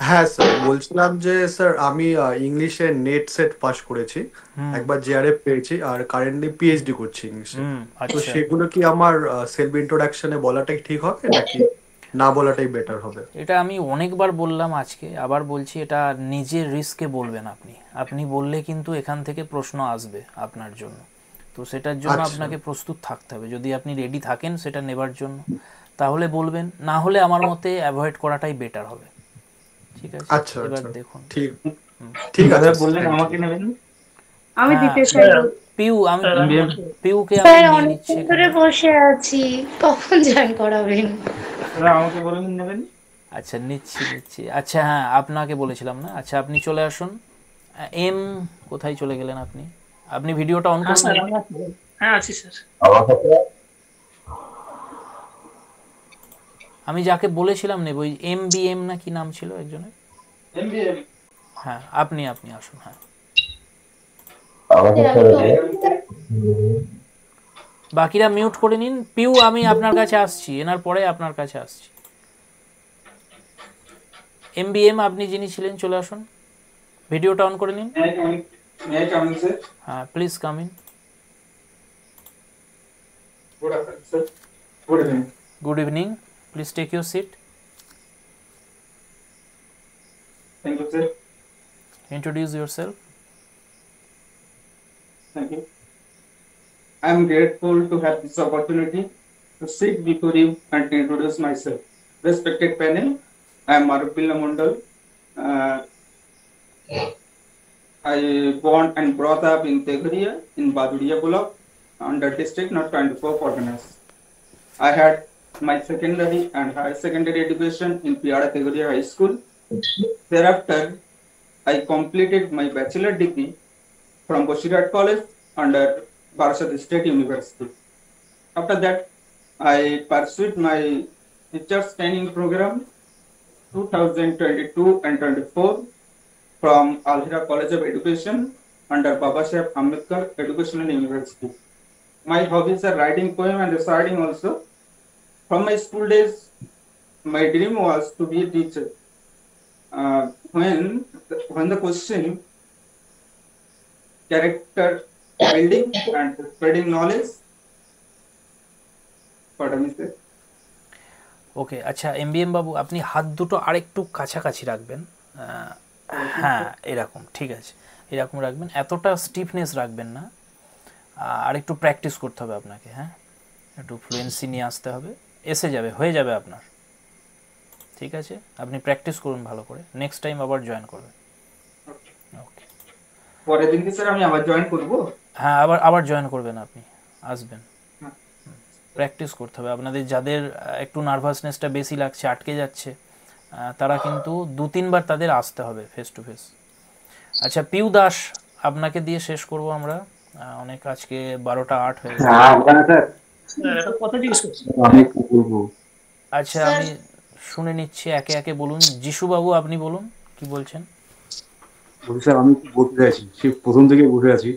হ্যাঁ স্যার, বলছিলাম যে স্যার আমি ইংলিশে নেট সেট পাস করেছি, একবার জেআরএফ পেয়েছি, আর কারেন্টলি পিএইচডি করছি ইংলিশে। তো সেগুলো কি আমার সেলফ ইন্ট্রোডাকশনে বলাটাই ঠিক হবে নাকি না বলাটাই বেটার হবে? এটা আমি অনেকবার বললাম, আজকে আবার বলছি, এটা নিজের রিস্কে বলবেন আপনি। আপনি বললে কিন্তু এখান থেকে প্রশ্ন আসবে আপনার জন্য, তো সেটার জন্য আপনাকে প্রস্তুত থাকতে হবে। যদি আপনি রেডি থাকেন সেটা নেবার জন্য, তাহলে বলবেন, না হলে আমার মতে অ্যাভয়েড করাটাই বেটার হবে। ঠিক আছে? আচ্ছা, এবার দেখুন। ঠিক আছে, বললেন আমাকে নেবেন। আমি দিতে চাই। পিউকে আমি নিয়ে নিচ্ছি। ধরে বসে আছি, কখন জয়েন করাবেন? আমাকে বলেন নেবেন। আচ্ছা, নিচ্ছি। আচ্ছা, হ্যাঁ, আপনাকে বলেছিলাম না। আচ্ছা, আপনি চলে আসুন। এম কোথায় চলে গেলেন আপনি? আপনি ভিডিওটা অন করুন। হ্যাঁ, আছি স্যার। আমি যাকে বলেছিলাম নেব, ওই MBM না কি নাম ছিল একজনের? হ্যাঁ, আপনি আসুন। হ্যাঁ, বাকিরা মিউট করে নিন। পিউ, আমি আপনার কাছে আসছি, এনার পরে আপনার কাছে আসছি। MBM আপনি যিনি ছিলেন, চলে আসুন, ভিডিওটা অন করে নিন। হ্যাঁ, please come in. Good evening, please take your seat. Thank you, sir. Introduce yourself. Thank you. I am grateful to have this opportunity to sit before you and introduce myself. Respected panel, I am Marupilla Mondal, I born and brought up in Teguria in Baduria block under district not 24 Parganas. I had my secondary and higher secondary education in Piara Teguria High School. Thereafter, I completed my bachelor degree from Boshirat College under Barasat State University. After that, I pursued my teacher's training program 2022 and 24 from Alhira College of Education under Babasaheb Ambedkar Educational University. My hobbies are writing poem and reciting also. From my school days, my dream was to be a teacher. When the question character building and spreading knowledge, pardon me, sir. ওকে আচ্ছা এমবিএম বাবু আপনি হাত দুটো আরেকটু কাছাকাছি রাখবেন হ্যাঁ এরকম ঠিক আছে এরকম রাখবেন এতটা স্টিফনেস রাখবেন না আর একটু প্র্যাকটিস করতে হবে আপনাকে হ্যাঁ একটু ফ্লুয়েন্সি নিয়ে আসতে হবে এসে যাবে হয়ে যাবে আপনার ঠিক আছে আপনি প্র্যাকটিস করুন ভালো করে নেক্সট টাইম আবার জয়েন করবেন ওকে পরের দিন কি স্যার আমি আবার জয়েন করব হ্যাঁ আবার জয়েন করবেন আপনি আসবেন প্র্যাকটিস করতে হবে আপনাদের যাদের একটু নার্ভাসনেসটা বেশি লাগছে আটকে যাচ্ছে তারা কিন্তু 2-3 বার তাদের আসতে হবে ফেস টু ফেস আচ্ছা পিউ দাস আপনাকে দিয়ে শেষ করব আমরা অনেক আজকে 12টা 8 হয়ে গেছে এটা কথা জিজ্ঞেস করছি আচ্ছা আমি শুনে নিচ্ছি একে একে বলুন যিশু বাবু আপনি বলুন কি বলছেন স্যার আমি বলতে চাইছি সে প্রথম থেকে বসে আছি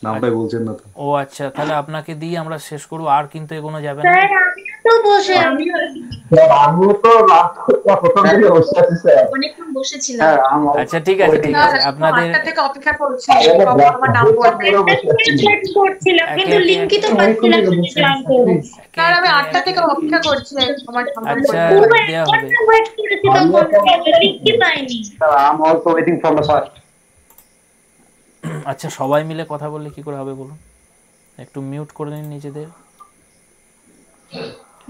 নামটাই বলছেন না তো ও আচ্ছা তাহলে আপনাকে দিয়ে আমরা শেষ করব আর কিন্তু এগোনো যাবে না স্যার আমি তো বসে আমি তো প্রথম থেকে বসে আছি স্যার অনেকক্ষণ বসেছিলাম আচ্ছা ঠিক আছে আপনাদের থেকে অপেক্ষা করছি আমার নাম বলবে করছিলাম কিন্তু লিংকই তো পাচ্ছিলাম স্যার আমি 8টা থেকে অপেক্ষা করছি আমার আচ্ছা দেয়া হবে লিংকই পাইনি sir I am also waiting for the first আচ্ছা সবাই মিলে কথা বললে কি করে হবে বলুন একটু মিউট করে নিন নিজেদের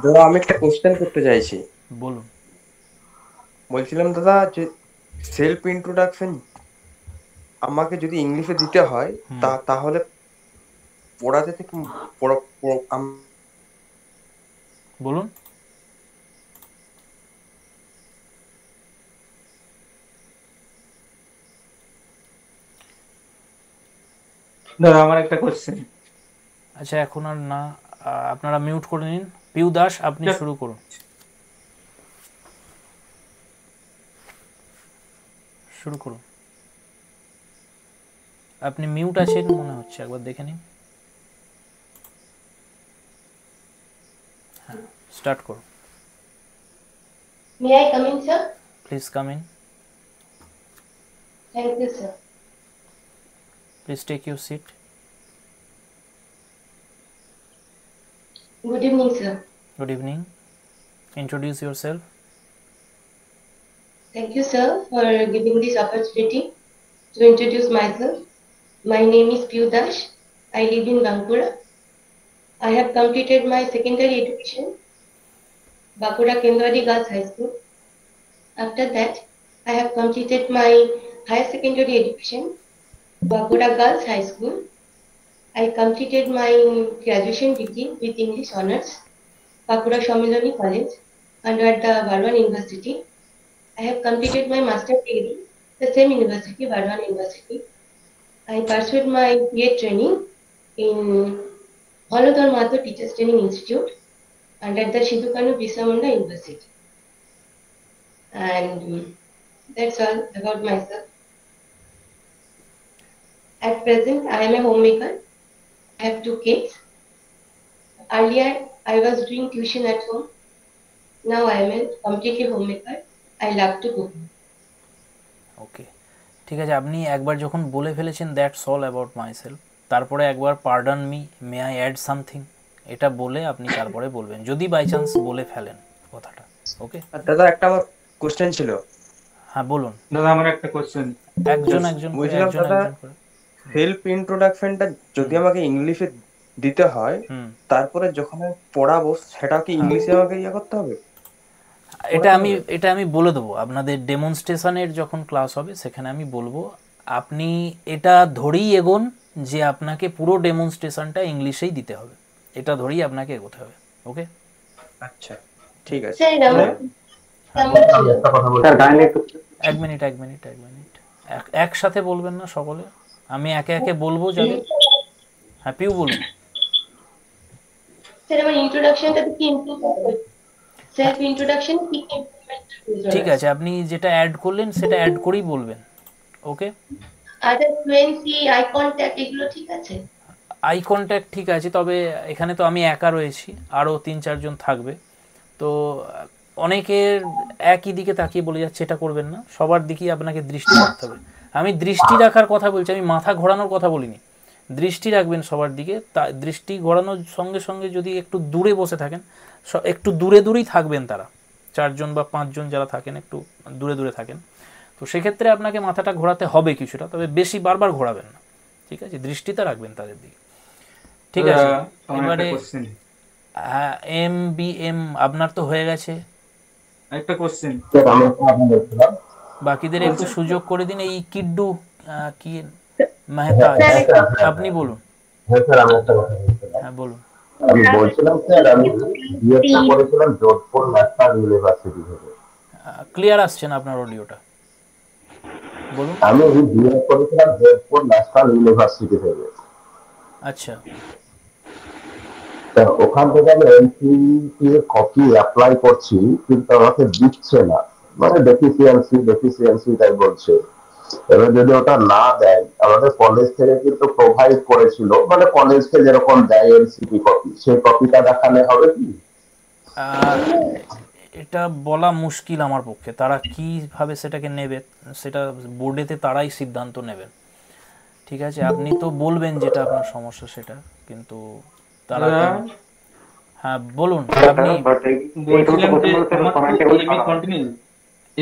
দাদা আমি একটা কোশ্চেন করতে চাইছি বলুন বলছিলাম দাদা যে সেলফ ইন্ট্রোডাকশন আমাকে যদি ইংলিশে দিতে হয় তাহলে পড়াতে থেকে বলুন দাদা আমার একটা কোশ্চেন আচ্ছা এখন আর না আপনারা মিউট করে নিন পিউ দাস আপনি শুরু করুন আপনি মিউট আছেন মনে হচ্ছে একবার দেখে নিন হ্যাঁ স্টার্ট করুন May I come in, sir? Please come in Thank you, sir. Please take your seat. Good evening, sir. Good evening. Introduce yourself. Thank you, sir, for giving this opportunity to introduce myself. My name is Piyu Dash. I live in Bankura. I have completed my secondary education, Bakura Kendwadi Girls High School. After that, I have completed my higher secondary education, Bakura Girls High School. I completed my graduation degree with English Honours, Bakura Shomiloni College, under the Bardwan University. I have completed my master's degree, the same university, Bardwan University. I pursued my BA training in Holodar Mato Teachers Training Institute under the Shidukanu Birsa Munda University. And that's all about myself. At present, I am a homemaker. I have 2 kids. Earlier, I was doing tuition at home. Now I am a completely homemaker. I love to cook. ওকে ঠিক আছে আপনি একবার যখন বলে ফেলেছেন দ্যাটস অল অ্যাবাউট মাইসেলফ তারপরে একবার pardon me may I add something এটা বলে আপনি তারপরে বলবেন যদি বাই চান্স বলে ফেলেন কথাটা ওকে দাদা একটা আমার কোশ্চেন ছিল হ্যাঁ বলুন দাদা আমার একটা কোশ্চেন একজন বলছিলাম দাদা সেলফ ইন্ট্রোডাকশনটা যদি আমাকে ইংলিশে দিতে হয় তারপরে যখন আমি পড়াবো সেটা কি ইংলিশে আমাকে করতে হবে এটা আমি বলে দেবো আপনাদের ডেমনস্ট্রেশনের যখন ক্লাস হবে সেখানে আমি বলবো। আপনি এটা ধরেই এগোন যে আপনাকে পুরো ডেমনস্ট্রেশনটা ইংলিশেই দিতে হবে, এটা ধরেই আপনাকে এগোতে হবে। ওকে, আচ্ছা ঠিক আছে। এক মিনিট একসাথে বলবেন না সকলে, আমি একে একে বলবো যাবে। হ্যাঁ পিউ বলুন। স্যার আমার ইন্ট্রোডাকশনটা কি ইমপ্রুভ হবে? সেলফ ইন্ট্রোডাকশন কি ঠিক আছে, আপনি যেটা অ্যাড করলেন সেটা অ্যাড করেই বলবেন। ওকে, আদার ফ্লুয়েন্সি, আই কন্টাক্ট এগুলো ঠিক আছে? আই কন্ট্যাক্ট ঠিক আছে, তবে এখানে তো আমি একা রয়েছি, আরও 3-4 জন থাকবে, তো অনেকের একই দিকে তাকিয়ে বলে যাচ্ছে, এটা করবেন না, সবার দিকেই আপনাকে দৃষ্টি রাখতে হবে। আমি দৃষ্টি রাখার কথা বলছি, আমি মাথা ঘোরানোর কথা বলিনি। দৃষ্টি রাখবেন সবার দিকে, তা দৃষ্টি ঘোরানোর সঙ্গে সঙ্গে যদি একটু দূরে বসে থাকেন, একটু দূরেই থাকবেন তারা, 4 জন বা 5 জন যারা থাকেন একটু দূরে থাকেন, তো সেক্ষেত্রে আপনাকে মাথাটা ঘোরাতে হবে কিছুটা, তবে বেশি বারবার ঘোরাবেন না, ঠিক আছে, দৃষ্টিটা রাখবেন তাদের দিকে। ঠিক আছে, এবারে MBM আপনার তো হয়ে গেছে, একটা কোশ্চেন বাকিদের একটু সুযোগ করে দিন। এই কিড্ডু কি মেহতাজ, আপনি বলুন। হ্যাঁ বলুন। আমি বলছিলাম স্যার, আমি বিএসসি করেছিলাম যোধপুর ন্যাশনাল ইউনিভার্সিটি থেকে। ক্লিয়ার আসছে না আপনার অডিওটা, বলুন। আমি বিএসসি করেছিলাম যোধপুর ন্যাশনাল ইউনিভার্সিটি থেকে। আচ্ছা, ওখান থেকে আমি এনসিটি এর কপি অ্যাপ্লাই করছি, কিন্তু আমাকে দিচ্ছে না, মানে ডেফিসিয়েন্সি তাই বলছে। এবার যদি ওটা না দেয়, আমাদের কলেজ থেকে কিন্তু প্রোভাইড করেছিল, মানে কলেজকে যেরকম দেয় এনসিটি কপি, সেই কপিটা দেখালে হবে কি? এটা বলা মুশকিল আমার পক্ষে, তারা কিভাবে সেটাকে নেবে সেটা বোর্ডেতে তারাই সিদ্ধান্ত নেবেন, ঠিক আছে। আপনি তো বলবেন যেটা আপনার সমস্যা সেটা, কিন্তু তারা হ্যাঁ বলুন। আপনি বলছিলাম যে কন্টিনিউ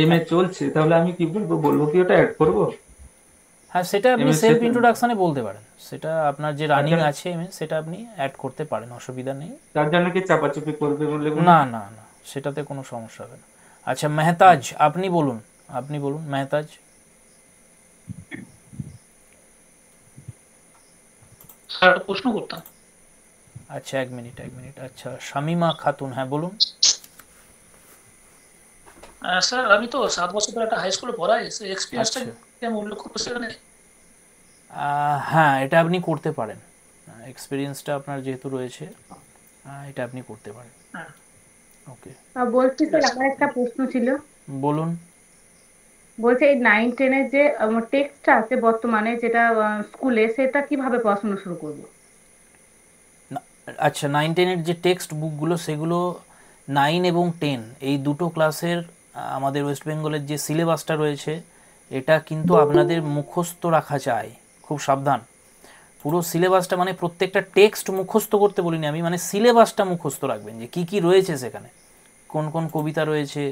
এমএ চলছে, তাহলে আমি কি বলবো কি ওটা অ্যাড করব? হ্যাঁ, সেটা আপনি সেলফ ইন্ট্রোডাকশনে বলতে পারেন, সেটা আপনার যে রানিং আছে এমএ সেটা আপনি অ্যাড করতে পারেন, অসুবিধা নেই। তার জন্য কি চাপাচুপি করবে বলে? না না না, সেটাতে কোনো সমস্যা হবে না। আচ্ছা মেহতাজ, আপনি বলুন মেহতাজ। স্যার প্রশ্ন করতাম। আচ্ছা এক মিনিট। আচ্ছা শামিমা খাতুন, হ্যাঁ বলুন। স্যার আমি তো 7 বছর ধরে একটা হাই স্কুলে পড়াই, সেই এক্সপেরিয়েন্সটা আমি উল্লেখ করছি এখানে। হ্যাঁ, এটা আপনি করতে পারেন, এক্সপেরিয়েন্সটা আপনার যেহেতু রয়েছে, এটা আপনি করতে পারেন। ওকে, বলছি স্যার আমার একটা প্রশ্ন ছিল। বলুন। বলছে এই 9-10 এর যে টেক্সটটা আছে বর্তমানে যেটা স্কুলে, সেটা কিভাবে পড়াশোনা শুরু করব? আচ্ছা 9-10 এর যে টেক্সট বুকগুলো, সেগুলো 9 এবং 10 এই দুটো ক্লাসের আমাদের ওয়েস্ট বেঙ্গলের যে সিলেবাসটা রয়েছে, এটা কিন্তু আপনাদের মুখস্থ রাখা চাই, খুব সাবধান। পুরো সিলেবাসটা, মানে প্রত্যেকটা টেক্সট মুখস্থ করতে বলিনি আমি, মানে সিলেবাসটা মুখস্থ রাখবেন, যে কি রয়েছে সেখানে, কোন কোন কবিতা রয়েছে,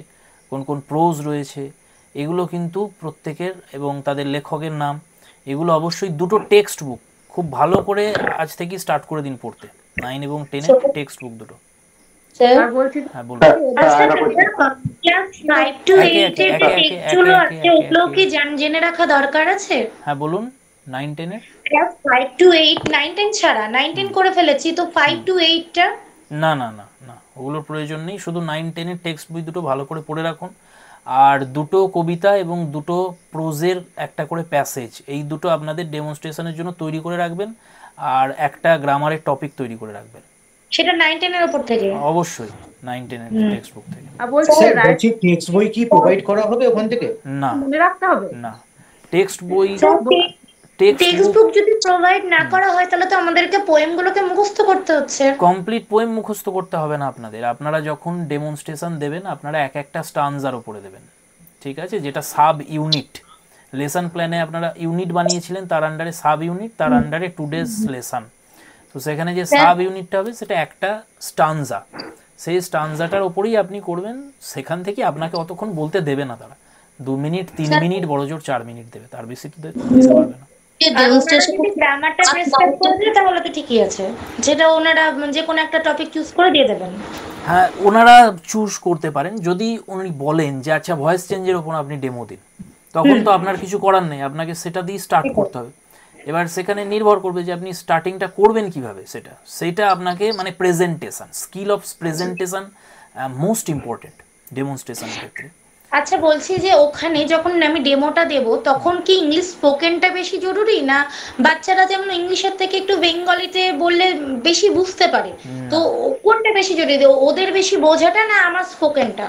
কোন কোন প্রোজ রয়েছে, এগুলো কিন্তু প্রত্যেকের, এবং তাদের লেখকের নাম, এগুলো অবশ্যই দুটো টেক্সট বুক খুব ভালো করে আজ থেকেই স্টার্ট করে দিন পড়তে, 9 এবং 10 এর টেক্সট বুক দুটো। স্যার বলছি হ্যাঁ বলুন। ক্লাস 5 to 8 এর টেক্সটগুলো আছে, ওগুলো কি জেনে রাখা দরকার আছে? হ্যাঁ বলুন। 9-10 এর ক্লাস 5 to 8, 9-10 ছাড়া 9-10 করে ফেলেছি, তো 5 to 8 টা না, ওগুলোর প্রয়োজন নেই, শুধু 9-10 এর টেক্সট বই দুটো ভালো করে পড়ে রাখুন, আর দুটো কবিতা এবং দুটো প্রোজের একটা করে প্যাসেজ, এই দুটো আপনাদের ডেমনস্ট্রেশনের জন্য তৈরি করে রাখবেন, আর একটা গ্রামারের টপিক তৈরি করে রাখবেন। সেটা 9-10 এর উপর থেকে? অবশ্যই 9-10 এর টেক্সট বুক থেকে। বলছি টেক্সট বই কি প্রোভাইড করা হবে ওখান থেকে? না, মনে রাখতে হবে না, টেক্সট বই টেক্সট বুক যদি প্রোভাইড না করা হয়, তাহলে তো আমাদেরকে পোয়েমগুলোকে মুখস্থ করতে হচ্ছে। কমপ্লিট পোয়েম মুখস্থ করতে হবে না আপনাদের, আপনারা যখন ডেমনস্ট্রেশন দেবেন, আপনারা একটা স্টানজার উপরে দেবেন, ঠিক আছে, যেটা সাব ইউনিট, লেসন প্ল্যানে আপনারা ইউনিট বানিয়েছিলেন, তার আন্ডারে সাব ইউনিট, তার আন্ডারে 2 ডেজ লেসন, তো সেখানে যে সাব ইউনিটটা হবে সেটা একটা স্টানজা, সেই স্টানজাটার উপরেই আপনি করবেন, সেখান থেকে আপনাকে অতক্ষণ বলতে দেবে না তারা, 2 মিনিট 3 মিনিট বড় জোর 4 মিনিট দেবে, তার বেশি তো দিতে পারবে না। গ্রামারটা প্রেসক্রাইব করে দিলে তাহলে তো ঠিকই আছে, যেটা ওনারা যে কোনো একটা টপিক চুজ করে দিয়ে দেবেন। হ্যাঁ, ওনারা চুজ করতে পারেন। যদি উনি বলেন যে আচ্ছা ভয়েস চেঞ্জের ওপর আপনি ডেমো দিন, তখন তো আপনার কিছু করার নেই, আপনাকে সেটা দিয়ে স্টার্ট করতে হবে। এবার সেখানে নির্ভর করবে যে আপনি স্টার্টিংটা করবেন কিভাবে, সেটা আপনাকে মানে presentation, skill of presentation most important ডেমনস্ট্রেশনের ক্ষেত্রে। আচ্ছা বলছি যে ওখানে যখন আমি ডেমোটা দেব তখন কি ইংলিশ স্পোকেনটা বেশি জরুরি, না বাচ্চারা যেমন ইংলিশের থেকে একটু বেঙ্গলিতে বললে বেশি বুঝতে পারে, তো কোনটা বেশি জরুরি, ওদের বেশি বোঝাটা না আমার স্পোকেনটা?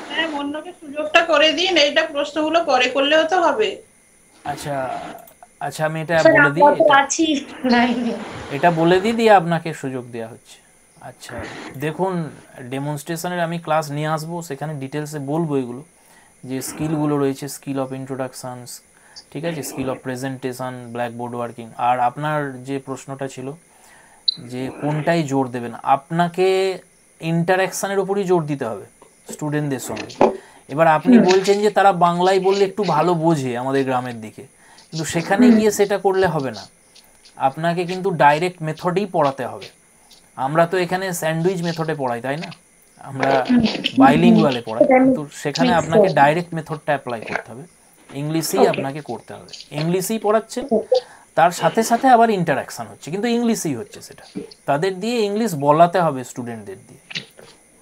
হ্যাঁ, অন্যকে সুযোগটা করে দিন, এইটা প্রশ্নগুলো পরে করলেও তো হবে। আচ্ছা আচ্ছা, আমি এটা বলে দিই, এটা বলে দিই দিয়ে আপনাকে সুযোগ দেওয়া হচ্ছে। আচ্ছা দেখুন, ডেমনস্ট্রেশনের আমি ক্লাস নিয়ে আসবো, সেখানে ডিটেলসে বলবো এগুলো যে স্কিলগুলো রয়েছে, স্কিল অফ ইন্ট্রোডাকশানস, ঠিক আছে, skill of presentation, blackboard working. আর আপনার যে প্রশ্নটা ছিল যে কোনটাই জোর দেবেন, আপনাকে ইন্টারাকশানের উপরই জোর দিতে হবে স্টুডেন্টদের সঙ্গে। এবার আপনি বলছেন যে তারা বাংলায় বললে একটু ভালো বোঝে আমাদের গ্রামের দিকে, কিন্তু সেখানে গিয়ে সেটা করলে হবে না, আপনাকে কিন্তু ডাইরেক্ট মেথডেই পড়াতে হবে। আমরা তো এখানে স্যান্ডউইচ মেথডে পড়াই, তাই না, আমরা বাইলিঙ্গুয়ালে পড়াই, কিন্তু সেখানে আপনাকে ডাইরেক্ট মেথডটা অ্যাপ্লাই করতে হবে, ইংলিশেই আপনাকে করতে হবে। ইংলিশেই পড়াচ্ছেন, তার সাথে সাথে আবার ইন্টারাকশান হচ্ছে, কিন্তু ইংলিশেই হচ্ছে, সেটা তাদের দিয়ে ইংলিশ বলাতে হবে স্টুডেন্টদের দিয়ে।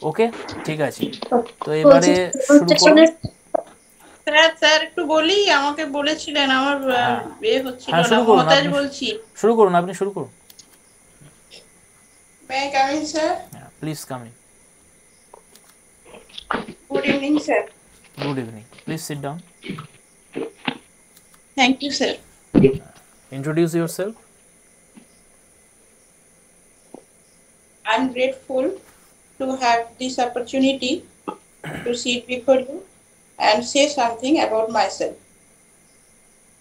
ওকে, ঠিক আছে, তো এবারে শুরু করুন। স্যার একটু বলি, আমাকে বলেছিলেন, আমার হচ্ছিল না, মমতাজ বলছি। শুরু করুন, আপনি শুরু করুন। May I come in, sir? Please come in. Good evening, sir. Good evening. Please sit down. Thank you, sir. Introduce yourself. I'm grateful to have this opportunity to sit before you and say something about myself.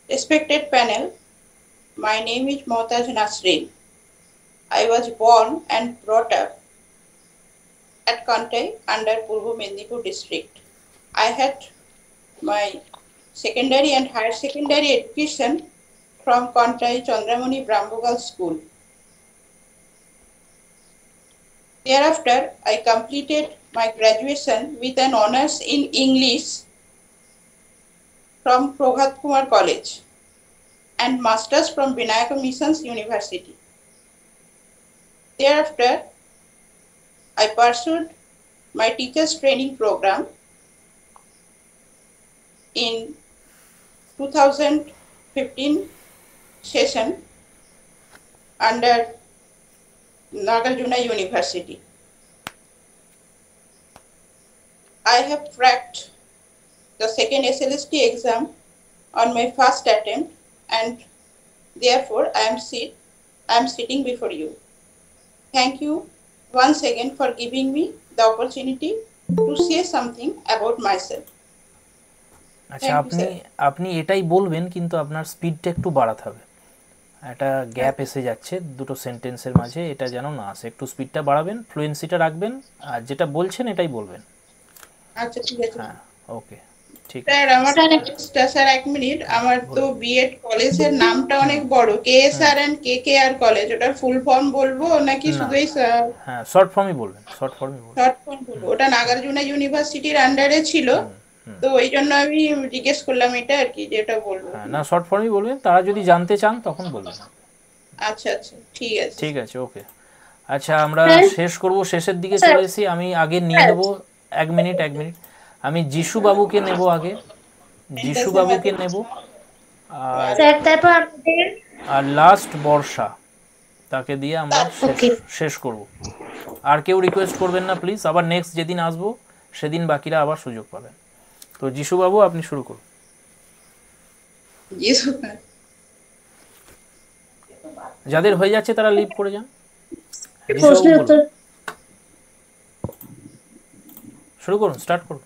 Respected panel, my name is Mumtaz Nasreen. I was born and brought up at Kantai under Purbo Mendipur district. I had my secondary and higher secondary education from Kantai Chandramani Brahmogal School. Thereafter, I completed my graduation with an honors in English from Prabhat Kumar College and masters from Vinayaka Missions University. Thereafter, I pursued my teachers training program in 2015 session under Nagarjuna University. I have cracked the second SLST exam on my first attempt, and therefore I am sitting before you. Thank you once again for giving me the opportunity to say something about myself. আচ্ছা, আপনি এটাই বলবেন, কিন্তু আপনার স্পিডটা একটু বাড়াতে হবে, একটা গ্যাপ এসে যাচ্ছে দুটো সেন্টেন্সের মাঝে, এটা যেন না আসে, একটু স্পিডটা বাড়াবেন, ফ্লুয়েন্সিটা রাখবেন, আর যেটা বলছেন এটাই বলবেন। আচ্ছা ঠিক আছে, হ্যাঁ ওকে ঠিক। স্যার আমার স্যার এক মিনিট, আমার তো বিএড কলেজের নামটা অনেক বড়, কেএসআর এন্ড কেকেআর কলেজ, ওটার ফুল ফর্ম বলবো নাকি শুধুই? হ্যাঁ শর্ট ফর্মই বলবেন, শর্ট ফর্মই বলবেন। শর্ট ফর্ম বলবো, ওটা নাগার্জুনা ইউনিভার্সিটির আন্ডারে ছিল, তো ওই জন্য আমি জিজ্ঞেস করলাম এটা আর কি, যেটা বলবো। হ্যাঁ না, শর্ট ফর্মই বলবেন, তারা যদি জানতে চান তখন বলবেন। আচ্ছা আচ্ছা ঠিক আছে, ঠিক আছে, ওকে। আচ্ছা আমরা শেষ করব, শেষের দিকে চলে এসেছি। আমি আগে নিয়ে নেব, এক মিনিট আমি যিশু বাবুকে নেব আগে, যিশু বাবুকে নেব, আর লাস্ট বর্ষা, তাকে দিয়ে আমরা শেষ করব। আর কেউ রিকোয়েস্ট করবেন না প্লিজ, আবার নেক্সট যেদিন আসবো সেদিন বাকিরা আবার সুযোগ পাবেন। তো যিশু বাবু আপনি শুরু করুন। যাদের হয়ে যাচ্ছে তারা লিভ করে যান। শুরু করুন, স্টার্ট করুন।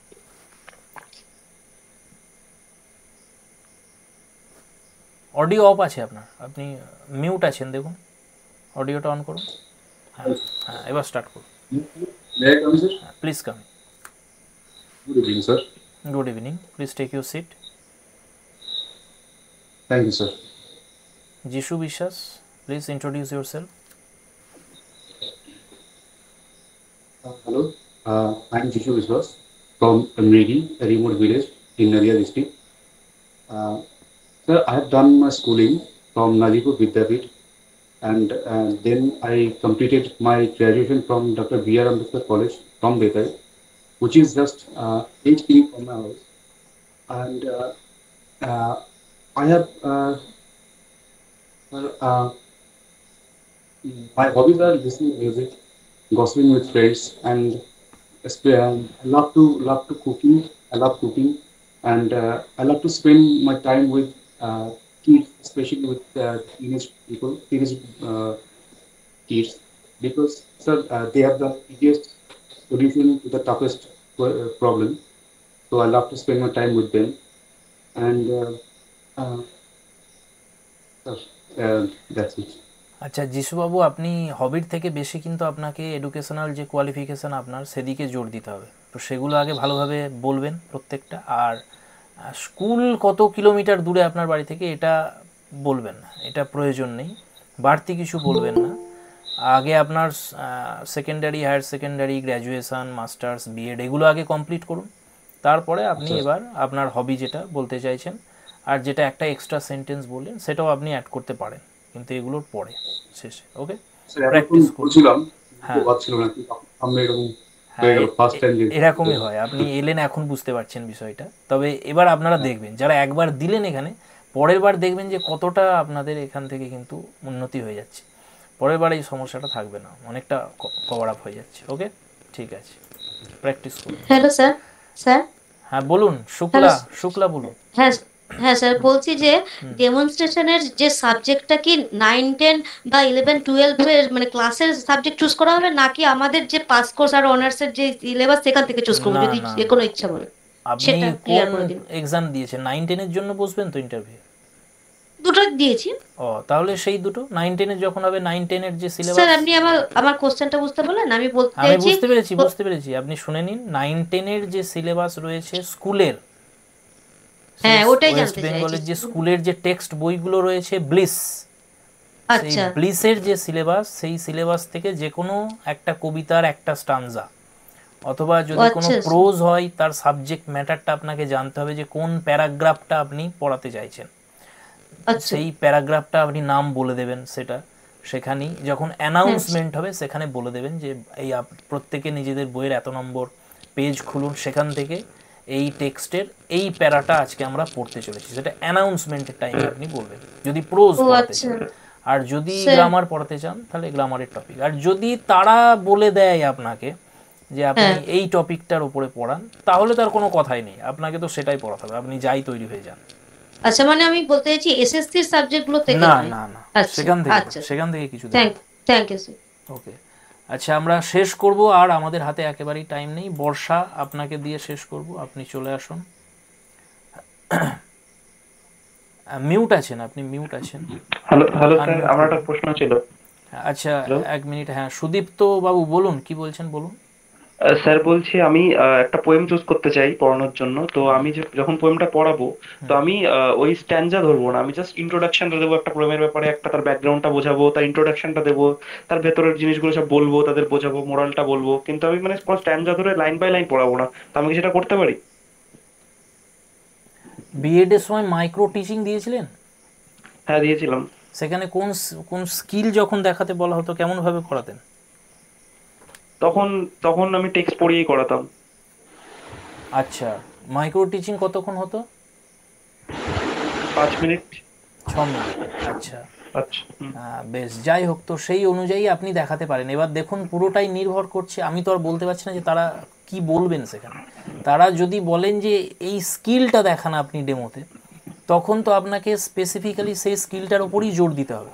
অডিও অফ আছে আপনার, আপনি মিউট আছেন, দেখুন অডিওটা অন করুন। হ্যাঁ হ্যাঁ, এবার স্টার্ট করুন। Please come. Good evening, sir. Good evening. Please take your seat. Thank you, sir. Jishu Bishas, please introduce yourself. Hello, I'm Jishu Vishwas from Amredi, a remote village in Nadia district. Uh, Sir, I have done my schooling from Najipur Vidyapit, and then I completed my graduation from Dr. B.R. Ambedkar College from Betai, which is just 8 km from my house. And uh, I have well, my hobbies are listening music, gossiping with friends, and I love to cooking. I love cooking, and I love to spend my time with kids, especially with teenage people, teenage kids, because sir, they have the easiest solution to the toughest problem. So I love to spend my time with them, and sir, that's it. আচ্ছা যিশুবাবু, আপনি হবির থেকে বেশি কিন্তু আপনাকে এডুকেশনাল যে কোয়ালিফিকেশান আপনার সেদিকে জোর দিতে হবে। তো সেগুলো আগে ভালোভাবে বলবেন প্রত্যেকটা। আর স্কুল কত কিলোমিটার দূরে আপনার বাড়ি থেকে এটা বলবেন না, এটা প্রয়োজন নেই, বাড়তি কিছু বলবেন না। আগে আপনার secondary, higher secondary, graduation, masters, B Ed এগুলো আগে কমপ্লিট করুন। তারপরে আপনি এবার আপনার হবি যেটা বলতে চাইছেন আর যেটা একটা এক্সট্রা সেন্টেন্স বললেন সেটাও আপনি অ্যাড করতে পারেন, কিন্তু এগুলোর পরে শেষে। ওকে, প্র্যাকটিস করছিলাম। হ্যাঁ এরকমই হয়, আপনি এলেন এখন বুঝতে পারছেন বিষয়টা। তবে এবার আপনারা দেখবেন যারা একবার দিলেন এখানে, পরের বার দেখবেন যে কতটা আপনাদের এখান থেকে কিন্তু উন্নতি হয়ে যাচ্ছে। পরের বার এই সমস্যাটা থাকবে না, অনেকটা কভার আপ হয়ে যাচ্ছে। ওকে, ঠিক আছে, প্র্যাকটিস করুন। Hello sir. স্যার হ্যাঁ বলুন। শুক্লা বলুন। হ্যাঁ হ্যাঁ স্যার, বলছি যে ডেমনস্ট্রেশনের যে সাবজেক্টটা কি 9, 10 বা 11, 12 এর মানে ক্লাসের সাবজেক্ট চুজ করা হবে, নাকি আমাদের যে পাস কোর্স আর অনার্সের যে সিলেবাস সেখান থেকে চুজ করব, যদি যে কোনো ইচ্ছা বলে? আপনি কোন এক্সাম দিয়েছেন? 9, 10 এর জন্য বসবেন তো ইন্টারভিউ? দুটো দিয়েছি। ও, তাহলে সেই দুটো 9, 10 এর যখন হবে 9, 10 এর যে সিলেবাস। স্যার আপনি আমার কোশ্চেনটা বুঝতে পারলেন? আমি বলতে চাইছি, আমি বুঝতে পেরেছি। আপনি শুনে নিন, 9, 10 এর যে সিলেবাস রয়েছে স্কুলের, হ্যাঁ ওটাই জানতে চাইছি। বেঙ্গলের যে স্কুলের যে টেক্সট বইগুলো রয়েছে ব্লিস, আচ্ছা ব্লিসের যে সিলেবাস, সেই সিলেবাস থেকে যে কোনো একটা কবিতার একটা স্টানজা, অথবা যদি কোনো প্রোজ হয় তার সাবজেক্ট ম্যাটারটা আপনাকে জানতে হবে যে কোন প্যারাগ্রাফটা আপনি পড়াতে চাইছেন। সেই প্যারাগ্রাফটা আপনি নাম বলে দেবেন, সেটা সেখানেই যখন অ্যানাউন্সমেন্ট হবে সেখানে বলে দেবেন যে এই প্রত্যেকে নিজেদের বইয়ের এত নম্বর পেজ খুলুন, সেখান থেকে এই টেক্সটের এই প্যারাটা আজকে আমরা পড়তে চলেছি, সেটা অ্যানাউন্সমেন্টের টাইমে আপনি বলবেন যদি প্রোজ পড়াতে চান। আর যদি গ্রামার পড়াতে চান তাহলে গ্রামারের টপিক। আর যদি তারা বলে দেয় আপনাকে যে আপনি এই টপিকটার উপরে পড়ান, তাহলে তার কোনো কথাই নেই, আপনাকে তো সেটাই পড়াতে হবে, আপনি যাই তৈরি হয়ে যান। আচ্ছা, মানে আমি বলতে চাইছি এসএসসি এর সাবজেক্টগুলো থেকে না, সেখান থেকে কিছু। Thank you sir. ওকে, আচ্ছা আমরা শেষ করব, আর আমাদের হাতে একেবারেই টাইম নেই। বর্ষা, আপনাকে দিয়ে শেষ করব, আপনি চলে আসুন। মিউট আছেন আপনি, মিউট আছেন। হ্যালো স্যার, আমার একটা প্রশ্ন ছিল। আচ্ছা এক মিনিট। হ্যাঁ সুদীপ্ত বাবু বলুন, কি বলছেন বলুন। স্যার বলছি আমি একটা পোয়েম চুজ করতে চাই পড়ানোর জন্য। তো আমি যখন পোয়েমটা পড়াবো, তো আমি ওই স্ট্যান্জা ধরবো না, আমি জাস্ট ইন্ট্রোডাকশনটা দেবো একটা পোয়েমের ব্যাপারে, একটা তার ব্যাকগ্রাউন্ডটা বোঝাবো, তার ইন্ট্রোডাকশনটা দেবো, তার ভেতরের জিনিসগুলো সব বলবো, তাদের বোঝাবো, মোরালটা বলবো, কিন্তু আমি মানে কোনো স্ট্যান্জা ধরে লাইন বাই লাইন পড়াবো না। তো আমি কি সেটা করতে পারি? বিএড এর সময় মাইক্রো টিচিং দিয়েছিলেন? হ্যাঁ দিয়েছিলাম। সেখানে কোন স্কিল যখন দেখাতে বলা হতো কেমন ভাবে পড়াতেন? তখন আমি টেক্সট পড়িয়েই করাতাম। আচ্ছা, মাইক্রো টিচিং কতক্ষণ হতো? 5 মিনিট 6 মিনিট। আচ্ছা বেশ, যাই হোক, তো সেই অনুযায়ী আপনি দেখাতে পারেন। এবার দেখুন পুরোটাই নির্ভর করছে, আমি তো আর বলতে পারছি না যে তারা কি বলবেন সেখানে। তারা যদি বলেন যে এই স্কিলটা দেখান আপনি ডেমোতে, তখন তো আপনাকে স্পেসিফিক্যালি সেই স্কিলটার উপরই জোর দিতে হবে,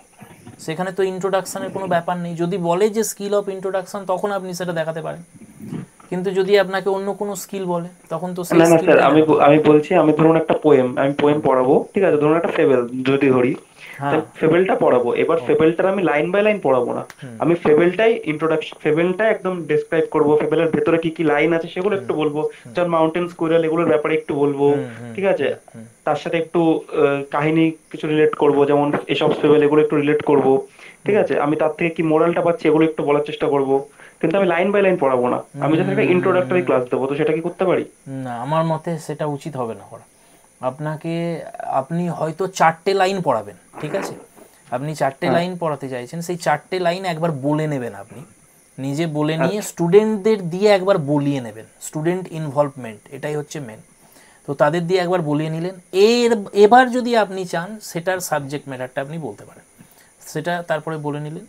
সেখানে তো ইন্ট্রোডাকশনের কোনো ব্যাপার নেই। যদি বলে যে স্কিল অফ ইন্ট্রোডাকশন, তখন আপনি সেটা দেখাতে পারেন, কিন্তু যদি আপনাকে অন্য কোনো স্কিল বলে তখন তো না না স্যার, আমি বলছি, আমি ধরুন একটা আমি পোয়েম পড়াবো, ঠিক আছে, ধরুন একটা ফেবেল যদি ধরি, ফেবেলটা পড়াবো। এবার ফেবেলটার আমি লাইন বাই লাইন পড়াবো না, আমি ফেবেলটাই ইন্ট্রোডাকশন, ফেবেলটাই একদম ডেসক্রাইব করবো, ফেবেলের ভেতরে কি কি লাইন আছে সেগুলো একটু বলবো, যেমন মাউন্টেন স্কুইরেল এগুলোর ব্যাপারে একটু বলবো, ঠিক আছে, তার সাথে একটু কাহিনী কিছু রিলেট করবো, যেমন এসব ফেবেল এগুলো একটু রিলেট করবো, ঠিক আছে, আমি তার থেকে কি মোরালটা পাচ্ছি এগুলো একটু বলার চেষ্টা করবো, কিন্তু আমি লাইন বাই লাইন পড়াবো না, আমি জাস্ট একটা ইন্ট্রোডাক্টরি ক্লাস দেবো, তো সেটা কি করতে পারি? না, আমার মতে সেটা উচিত হবে না করা। আপনি হয়তো 4টে লাইন পড়াবেন, ঠিক আছে, আপনি 4টে লাইন পড়াতে চাইছেন, সেই 4টে লাইন একবার বলে নেবেন, আপনি নিজে বলে নিয়ে স্টুডেন্টদের দিয়ে একবার বলিয়ে নেবেন। স্টুডেন্ট ইনভলভমেন্ট এটাই হচ্ছে মেন। তো তাদের দিয়ে একবার বলিয়ে নিলেন, এবার যদি আপনি চান সেটার সাবজেক্ট ম্যাটারটা আপনি বলতে পারেন, সেটা তারপরে বলে নিলেন।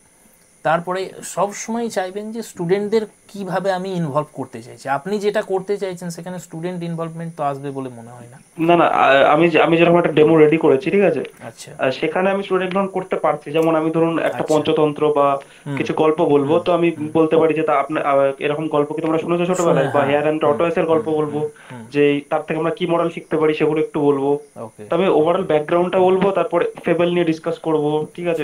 তারপরে সব সময় চাইবেন যে স্টুডেন্টদের কিভাবে আমি ইনভলভ করতে চাইছি। আপনি যেটা করতে চাইছেন সেখানে স্টুডেন্ট ইনভলভমেন্ট তো আসবে বলে মনে হয় না। না না, আমি যেরকম একটা ডেমো রেডি করেছি, ঠিক আছে, আচ্ছা, সেখানে আমি স্টুডেন্ট ইনভলভ করতে পারছি। যেমন আমি ধরুন একটা পঞ্চতন্ত্র বা কিছু গল্প বলবো, তো আমি বলতে পারি যে তা আপনার এরকম গল্প কি তোমরা শুনেছো ছোটবেলায়, বা হেয়ার অ্যান্ড টর্টয়েসের গল্প বলবো, যে তার থেকে আমরা কি মডেল শিখতে পারি সেগুলো একটু বলবো। তবে ওভারঅল ব্যাকগ্রাউন্ডটা বলবো, তারপরে ফেবল নিয়ে ডিসকাস করব, ঠিক আছে।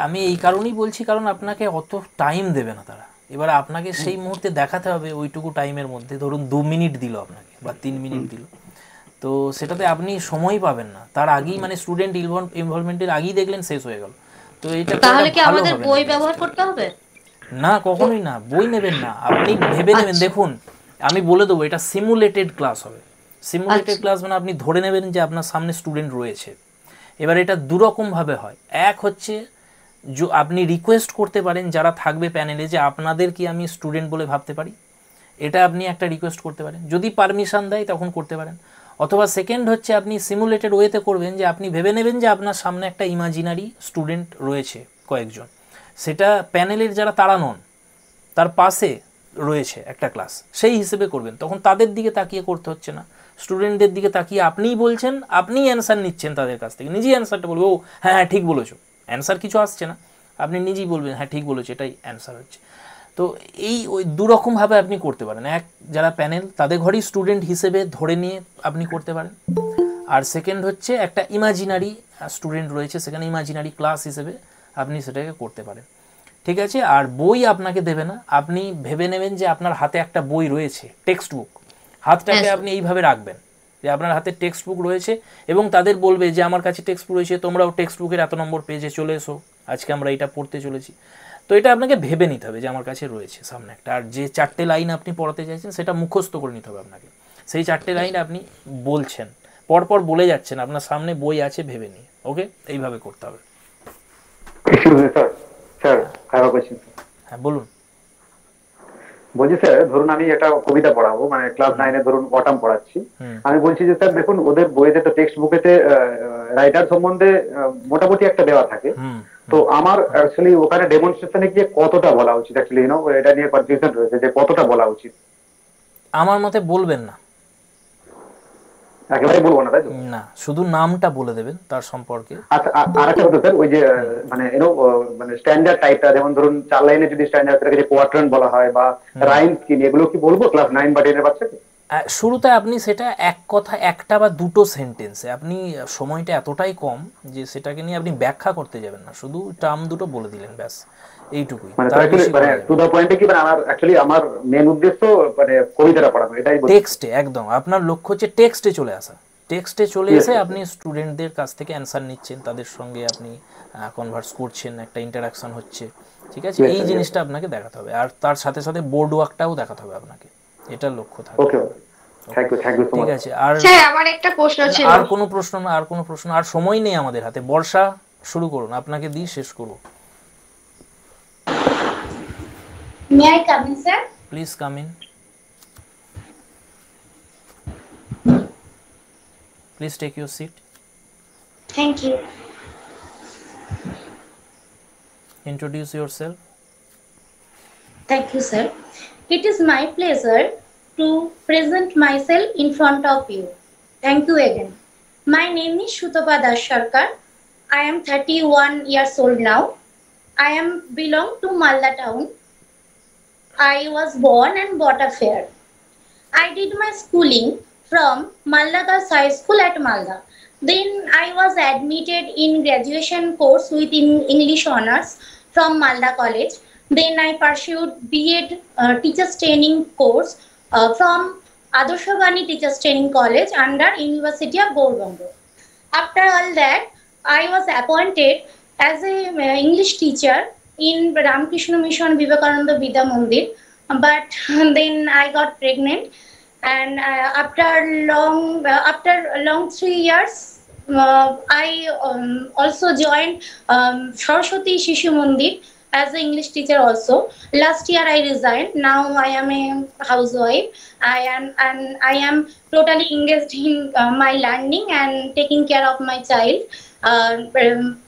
আমি এই কারণেই বলছি কারণ আপনাকে অত টাইম দেবে না তারা। এবার আপনাকে সেই মুহূর্তে দেখাতে হবে ওইটুকু টাইমের মধ্যে, ধরুন 2 মিনিট দিল আপনাকে বা 3 মিনিট দিল, তো সেটাতে আপনি সময় পাবেন না। তার আগেই মানে স্টুডেন্ট ইনভলভমেন্টের আগেই দেখলেন শেষ হয়ে গেল। তো এটা তাহলে কি আমাদের বই ব্যবহার করতে হবে? না, কখনোই না, বই নেবেন না, আপনি ভেবে নেবেন। দেখুন আমি বলে দেবো, এটা সিমুলেটেড ক্লাস হবে। সিমুলেটেড ক্লাস মানে আপনি ধরে নেবেন যে আপনার সামনে স্টুডেন্ট রয়েছে। এবার এটা দুরকমভাবে হয়। এক হচ্ছে আপনি রিকোয়েস্ট করতে পারেন যারা থাকবে প্যানেলে যে আপনাদের কি আমি স্টুডেন্ট বলে ভাবতে পারি, এটা আপনি একটা রিকোয়েস্ট করতে পারেন, যদি পারমিশন দেয় তখন করতে পারেন। অথবা সেকেন্ড হচ্ছে আপনি সিমুলেটেড ওয়েতে করবেন, যে আপনি ভেবে নেবেন যে আপনার সামনে একটা ইমাজিনারি স্টুডেন্ট রয়েছে কয়েকজন, সেটা প্যানেলের যারা তারা নন, তার পাশে রয়েছে একটা ক্লাস, সেই হিসেবে করবেন। তখন তাদের দিকে তাকিয়ে করতে হচ্ছে না, স্টুডেন্টদের দিকে তাকিয়ে আপনিই বলছেন, আপনিই অ্যান্সার নিচ্ছেন তাদের কাছ থেকে, নিজেই অ্যান্সারটা বলবো, ও হ্যাঁ হ্যাঁ ঠিক বলেছো, অ্যান্সার কিছু আসছে না, আপনি নিজেই বলবেন হ্যাঁ ঠিক বলেছো, এটাই অ্যান্সার হচ্ছে। তো ওই দুরকমভাবে আপনি করতে পারেন। এক, যারা প্যানেল তাদের ঘরেই স্টুডেন্ট হিসেবে ধরে নিয়ে আপনি করতে পারেন। আর সেকেন্ড হচ্ছে একটা ইমাজিনারি স্টুডেন্ট রয়েছে, সেখানে ইমাজিনারি ক্লাস হিসেবে আপনি সেটাকে করতে পারেন, ঠিক আছে। আর বই আপনাকে দেবে না, আপনি ভেবে নেবেন যে আপনার হাতে একটা বই রয়েছে, টেক্সট বুক, হাতটাকে আপনি এইভাবে রাখবেন যে আপনার হাতে টেক্সট বুক রয়েছে, এবং তাদের বলবে যে আমার কাছে টেক্সট বুক রয়েছে, তোমরাও টেক্সট বুকের এত নম্বর পেজে চলে এসো, আজকে আমরা এটা পড়তে চলেছি। তো এটা আপনাকে ভেবে নিতে হবে যে আমার কাছে রয়েছে সামনে একটা। আর যে 4টে লাইন আপনি পড়াতে চাইছেন সেটা মুখস্থ করে নিতে হবে আপনাকে। সেই 4টে লাইন আপনি বলছেন, পরপর বলে যাচ্ছেন, আপনার সামনে বই আছে ভেবে নিয়ে। ওকে, এইভাবে করতে হবে। হ্যাঁ বলুন। বলছি স্যার, ধরুন আমি একটা কবিতা পড়াবো, মানে ক্লাস 9-এ ধরুন অটাম পড়াচ্ছি। আমি বলছি যে স্যার দেখুন, ওদের বইতে তো টেক্সট বুকেতে রাইটার সম্বন্ধে মোটামুটি একটা দেওয়া থাকে, তো আমার অ্যাকচুয়ালি ওখানে ডেমনস্ট্রেশনে গিয়ে কতটা বলা উচিত, অ্যাকচুয়ালি এটা নিয়ে কনফিউশন রয়েছে যে কতটা বলা উচিত। আমার মতে বলবেন না, একেবারে বলবো না, তাই তো? না, শুধু নামটা বলে দেবেন তার সম্পর্কে। আচ্ছা, আর একটা কথা স্যার, ওই যে মানে মানে স্ট্যান্ডার্ড টাইপটা, যেমন ধরুন 4 লাইনে যদি স্ট্যান্ডার্ড থাকে, যে কোয়ার্টার্ন বলা হয় বা রাইম স্কিম, এগুলো কি বলবো ক্লাস 9 বা 10 এর বাচ্চাকে? শুরুতে আপনি সেটা এক কথা, একটা বা দুটো সেন্টেন্সে, আপনি সময়টা এতটাই কম যে সেটাকে নিয়ে আপনি ব্যাখ্যা করতে যাবেন না, শুধু টার্ম দুটো বলে দিলেন, ব্যাস এইটুকুই। মানে টু দ্য পয়েন্টে কি, মানে আমার অ্যাকচুয়ালি আমার মেন উদ্দেশ্য মানে কবিতাটা পড়ানো, এটাই বলছি। টেক্সটে, একদম আপনার লক্ষ্য হচ্ছে টেক্সটে চলে আসা। টেক্সটে চলে এসে আপনি স্টুডেন্টদের কাছ থেকে অ্যান্সার নিচ্ছেন, তাদের সঙ্গে আপনি কনভার্স করছেন, একটা ইন্টারাকশন হচ্ছে, ঠিক আছে। এই জিনিসটা আপনাকে দেখাতে হবে, আর তার সাথে সাথে বোর্ড ওয়ার্কটাও দেখাতে হবে আপনাকে, এটা লক্ষ্য থাকবে। ওকে, থ্যাংক ইউ সো মাচ। ঠিক আছে। আর স্যার আমার একটা প্রশ্ন ছিল। আর কোনো প্রশ্ন না, আর কোনো প্রশ্ন? আর সময় নেই আমাদের হাতে, বর্ষা শুরু করুন, আপনাকে দিয়ে শেষ করব। May I come in sir? Please come in. Please take your seat. Thank you. Introduce yourself. Thank you, sir. It is my pleasure to present myself in front of you. Thank you again. My name is Shutopa Das Sarkar. I am 31 years old now. I belong to Malda town. I was born and brought up here. I did my schooling from Malda Girls High School at Malda. Then I was admitted in graduation course with English honors from Malda College. Then I pursued B.Ed teachers training course from Adarsha Bani Teachers Training College under University of Gaurabanga. After all that, I was appointed as a English teacher in Ramakrishna Mission Vivekananda Vidya Mandir, but then I got pregnant, and after long 3 years, I also joined Saraswati Shishu Mandir as an English teacher also. Last year I resigned. Now I am a housewife. I am totally engaged in my learning and taking care of my child.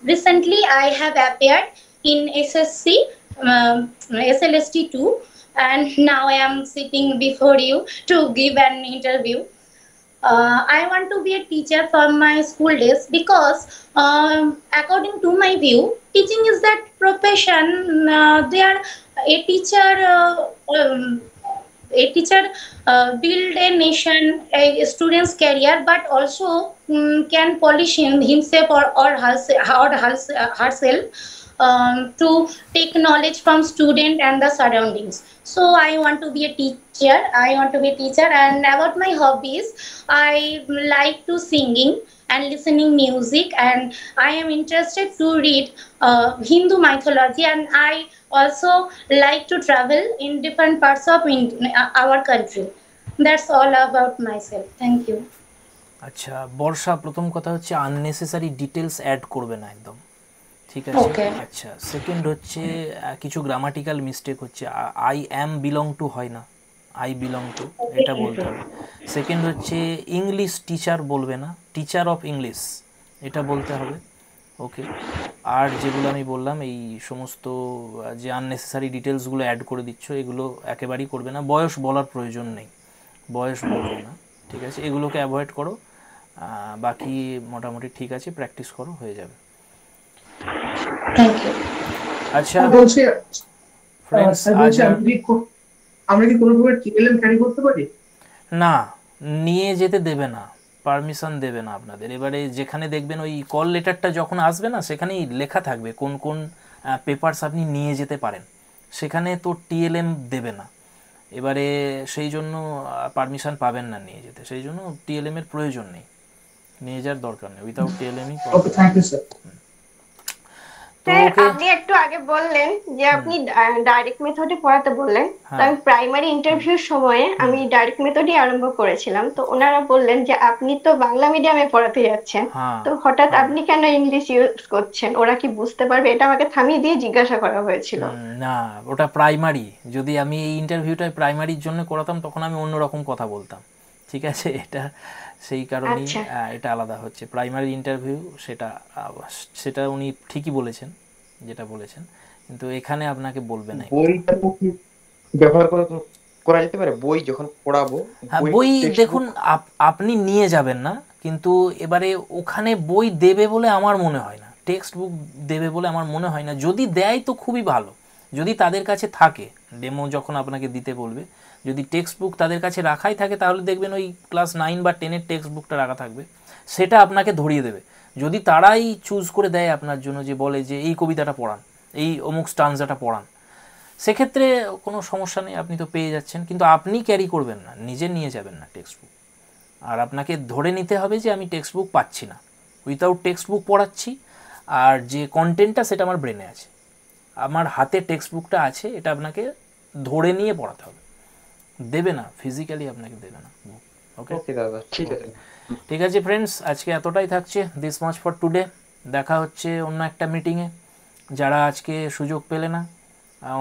Recently I have appeared in SSC SLST 2, and now I am sitting before you to give an interview. I want to be a teacher from my school days because, according to my view, teaching is that profession. They are a teacher. A teacher build a nation, a student's career, but also can polish himself or herself to take knowledge from student and the surroundings. So I want to be a teacher. And about my hobbies, I like to singing and listening music, and I am interested to read Hindu mythology, and I also like to travel in different parts of our country. That's all about myself. Thank you. আচ্ছা বর্ষা, প্রথম কথা হচ্ছে আননেসেসারি ডিটেলস অ্যাড করবে না একদম, ঠিক আছে? আচ্ছা সেকেন্ড হচ্ছে কিছু গ্রামাটিক্যাল মিস্টেক হচ্ছে, আই অ্যাম বিলং টু হয় না, আই বিলং টু, এটা বলতে হবে। সেকেন্ড হচ্ছে ইংলিশ টিচার বলবে না, টিচার অফ ইংলিশ এটা বলতে হবে, ওকে? আর যেগুলো আমি বললাম এই সমস্ত যে আননেসেসারি ডিটেলসগুলো অ্যাড করে দিচ্ছ এগুলো একেবারেই করবে না। বয়স বলার প্রয়োজন নেই, বয়স বলবে না, ঠিক আছে? এগুলোকে অ্যাভয়েড করো, বাকি মোটামুটি ঠিক আছে, প্র্যাকটিস করো, হয়ে যাবে। আচ্ছা ফ্রেন্ডস, আমরা কি কোনো প্রকার টিএলএম ক্যারি করতে পারি? না, নিয়ে যেতে দেবে না, পারমিশন দেবে না আপনাদের। এবারে যেখানে দেখবেন ওই কল লেটারটা যখন আসবে না, সেখানেই লেখা থাকবে কোন কোন পেপারস আপনি নিয়ে যেতে পারেন, সেখানে তো টিএলএম দেবে না। এবারে সেই জন্য পারমিশন পাবেন না নিয়ে যেতে, সেই জন্য টিএলএম এর প্রয়োজন নেই, নিয়ে যাওয়ার দরকার নেই, উইদাউট টিএলএমই। Okay, thank you sir. আপনি একটু আগে বললেন যে আপনি ডাইরেক্ট মেথডে পড়াতে বললেন, তো আমি প্রাইমারি ইন্টারভিউর সময়ে আমি ডাইরেক্ট মেথডই আরম্ভ করেছিলাম, তো ওনারা বললেন যে আপনি তো বাংলা মিডিয়ামে পড়াতে যাচ্ছেন, তো হঠাৎ আপনি কেন ইংলিশ ইউজ করছেন, ওরা কি বুঝতে পারবে? এটা আমাকে থামিয়ে দিয়ে জিজ্ঞাসা করা হয়েছিল। না, ওটা প্রাইমারি। যদি আমি এই ইন্টারভিউটাই প্রাইমারির জন্য করাতাম তখন আমি অন্যরকম কথা বলতাম, ঠিক আছে? এটা সেই কারণেই এটা আলাদা হচ্ছে। প্রাইমারি ইন্টারভিউ সেটা উনি ঠিকই বলেছেন যেটা বলেছেন, কিন্তু এখানে আপনাকে বলবে না। বইটা কি ব্যবহার করা যেতে পারে? বই যখন পড়াবো, হ্যাঁ বই দেখুন আপনি নিয়ে যাবেন না, কিন্তু এবারে ওখানে বই দেবে বলে আমার মনে হয় না, টেক্সট বুক দেবে বলে আমার মনে হয় না। যদি দেয় তো খুবই ভালো, যদি তাদের কাছে থাকে, ডেমো যখন আপনাকে দিতে বলবে যদি টেক্সট বুক তাদের কাছে রাখাই থাকে, তাহলে দেখবেন ওই ক্লাস 9 বা 10-এর টেক্সট বুকটা রাখা থাকবে, সেটা আপনাকে ধরিয়ে দেবে। যদি তারাই চুজ করে দেয় আপনার জন্য, যে বলে যে এই কবিতাটা পড়ান, এই অমুক স্টানজাটা পড়ান, সেক্ষেত্রে কোনো সমস্যা নেই, আপনি তো পেয়ে যাচ্ছেন, কিন্তু আপনি ক্যারি করবেন না, নিজে নিয়ে যাবেন না টেক্সট বুক। আর আপনাকে ধরে নিতে হবে যে আমি টেক্সট বুক পাচ্ছি না, উইথাউট টেক্সট বুক পড়াচ্ছি, আর যে কন্টেন্টটা সেটা আমার ব্রেনে আছে, আমার হাতে টেক্সট বুকটা আছে, এটা আপনাকে ধরে নিয়ে পড়াতে হবে, দেবে না, ফিজিক্যালি আপনাকে দেবে না। ওকে দাদা, ঠিক আছে। ঠিক আছে ফ্রেন্ডস, আজকে এতটাই থাকছে, দিস মাচ ফর টুডে। দেখা হচ্ছে অন্য একটা মিটিংয়ে। যারা আজকে সুযোগ পেলে না,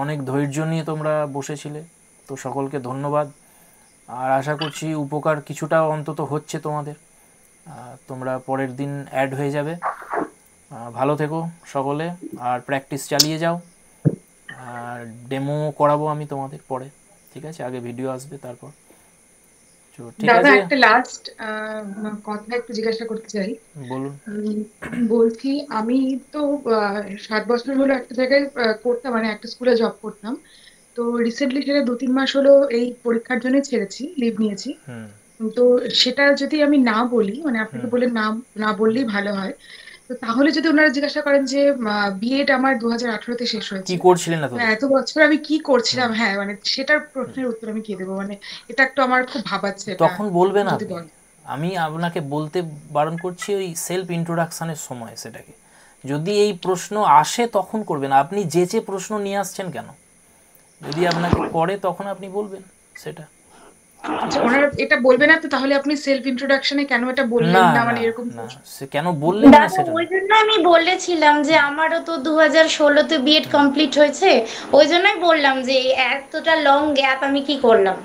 অনেক ধৈর্য নিয়ে তোমরা বসেছিলে, তো সকলকে ধন্যবাদ। আর আশা করছি উপকার কিছুটা অন্তত হচ্ছে তোমাদের, তোমরা পরের দিন অ্যাড হয়ে যাবে। ভালো থেকো সকলে, আর প্র্যাকটিস চালিয়ে যাও। আর ডেমো করাবো আমি তোমাদের পরে, ঠিক আছে? আগে ভিডিও আসবে, তারপর। দাদা একটা লাস্ট কথা একটু জিজ্ঞাসা করতে চাই। বলুন। বলছি আমি তো 7 বছর হলো একটা জায়গায় করতাম, মানে একটা স্কুলে জব করতাম, তো রিসেন্টলি সেটা 2-3 মাস হলো এই পরীক্ষার জন্য ছেড়েছি, লিভ নিয়েছি। তো সেটা যদি আমি না বলি, মানে আপনাকে বলে না বললেই ভালো হয়, তো তাহলে যদি ওনারা জিজ্ঞাসা করেন যে বিএড আমার 2018-তে শেষ হয়েছে, কি করছিলেন এত বছর আমি কি করছিলাম, হ্যাঁ মানে সেটার প্রশ্নের উত্তর আমি কি দেবো? মানে এটা একটু আমার খুব ভাবাচ্ছে। তখন বলবেন আমি আপনাকে বলতে বারণ করছি ওই সেলফ ইন্ট্রোডাকশনের সময় সেটাকে, যদি এই প্রশ্ন আসে তখন করবেন, আপনি যে প্রশ্ন নিয়ে আসছেন কেন, যদি আপনাকে করে তখন আপনি বলবেন সেটা। আচ্ছা, ওনারা এটা বলবে না তো তাহলে আপনি সেলফ ইন্ট্রোডাকশনে কেন এটা বললেন না, মানে এরকম সে কেন বললেন না সেটা ওই জন্য আমি বলেছিলাম যে আমারও তো 2016-তে বিএড কমপ্লিট হয়েছে, ওই জন্যই বললাম যে এতটা লং গ্যাপ আমি কি করলাম,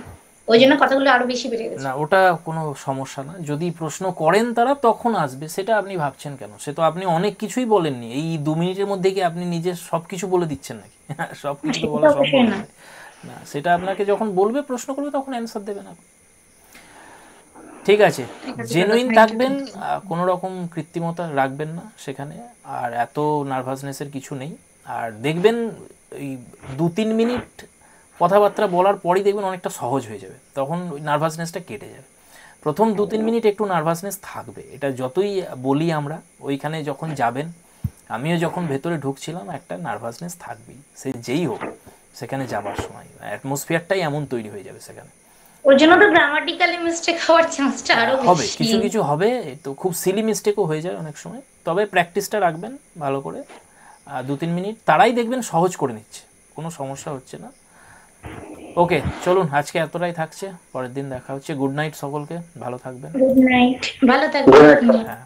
ওই জন্য কথাগুলো আরো বেশি বেড়ে গেছে। না ওটা কোনো সমস্যা না, যদি প্রশ্ন করেন তারা তখন আসবে, সেটা আপনি ভাবছেন কেন? সে তো আপনি অনেক কিছুই বলেননি, এই 2 মিনিটের মধ্যে কি আপনি নিজে সব কিছু বলে দিচ্ছেন নাকি? সব কিছু তো বলা সম্ভব না, সেটা আপনাকে যখন বলবে প্রশ্ন করবে তখন অ্যান্সার দেবেন আপনি। ঠিক আছে, জেনুইন থাকবেন, কোনো রকম কৃত্রিমতা রাখবেন না সেখানে, আর এত নার্ভাসনেসের কিছু নেই। আর দেখবেন এই 2-3 মিনিট কথাবার্তা বলার পরই দেখবেন অনেকটা সহজ হয়ে যাবে, তখন ওই নার্ভাসনেসটা কেটে যাবে। প্রথম 2-3 মিনিট একটু নার্ভাসনেস থাকবে, এটা যতই বলি আমরা, ওইখানে যখন যাবেন, আমিও যখন ভেতরে ঢুকছিলাম একটা নার্ভাসনেস থাকবেই, সে যেই হোক সেখানে যাবার সময় অ্যাটমসফিয়ারটাই এমন তৈরি হয়ে যাবে সেখানে, ওর জন্য তো গ্রামাটিক্যালি মিস্টেক হওয়ার চান্সটা আরো হবে, বেশি। কিছু কিছু হবে, তো খুব সিলি মিস্টেকও হয়ে যায় অনেক সময়, তবে প্র্যাকটিসটা রাখবেন ভালো করে, 2-3 মিনিট তারাই দেখবেন সহজ করে নিচ্ছে, কোনো সমস্যা হচ্ছে না। ওকে চলুন, আজকে এতটাই থাকছে, পরের দিন দেখা হচ্ছে। গুড নাইট সকলকে, ভালো থাকবেন। গুড নাইট, ভালো থাকবেন। হ্যাঁ।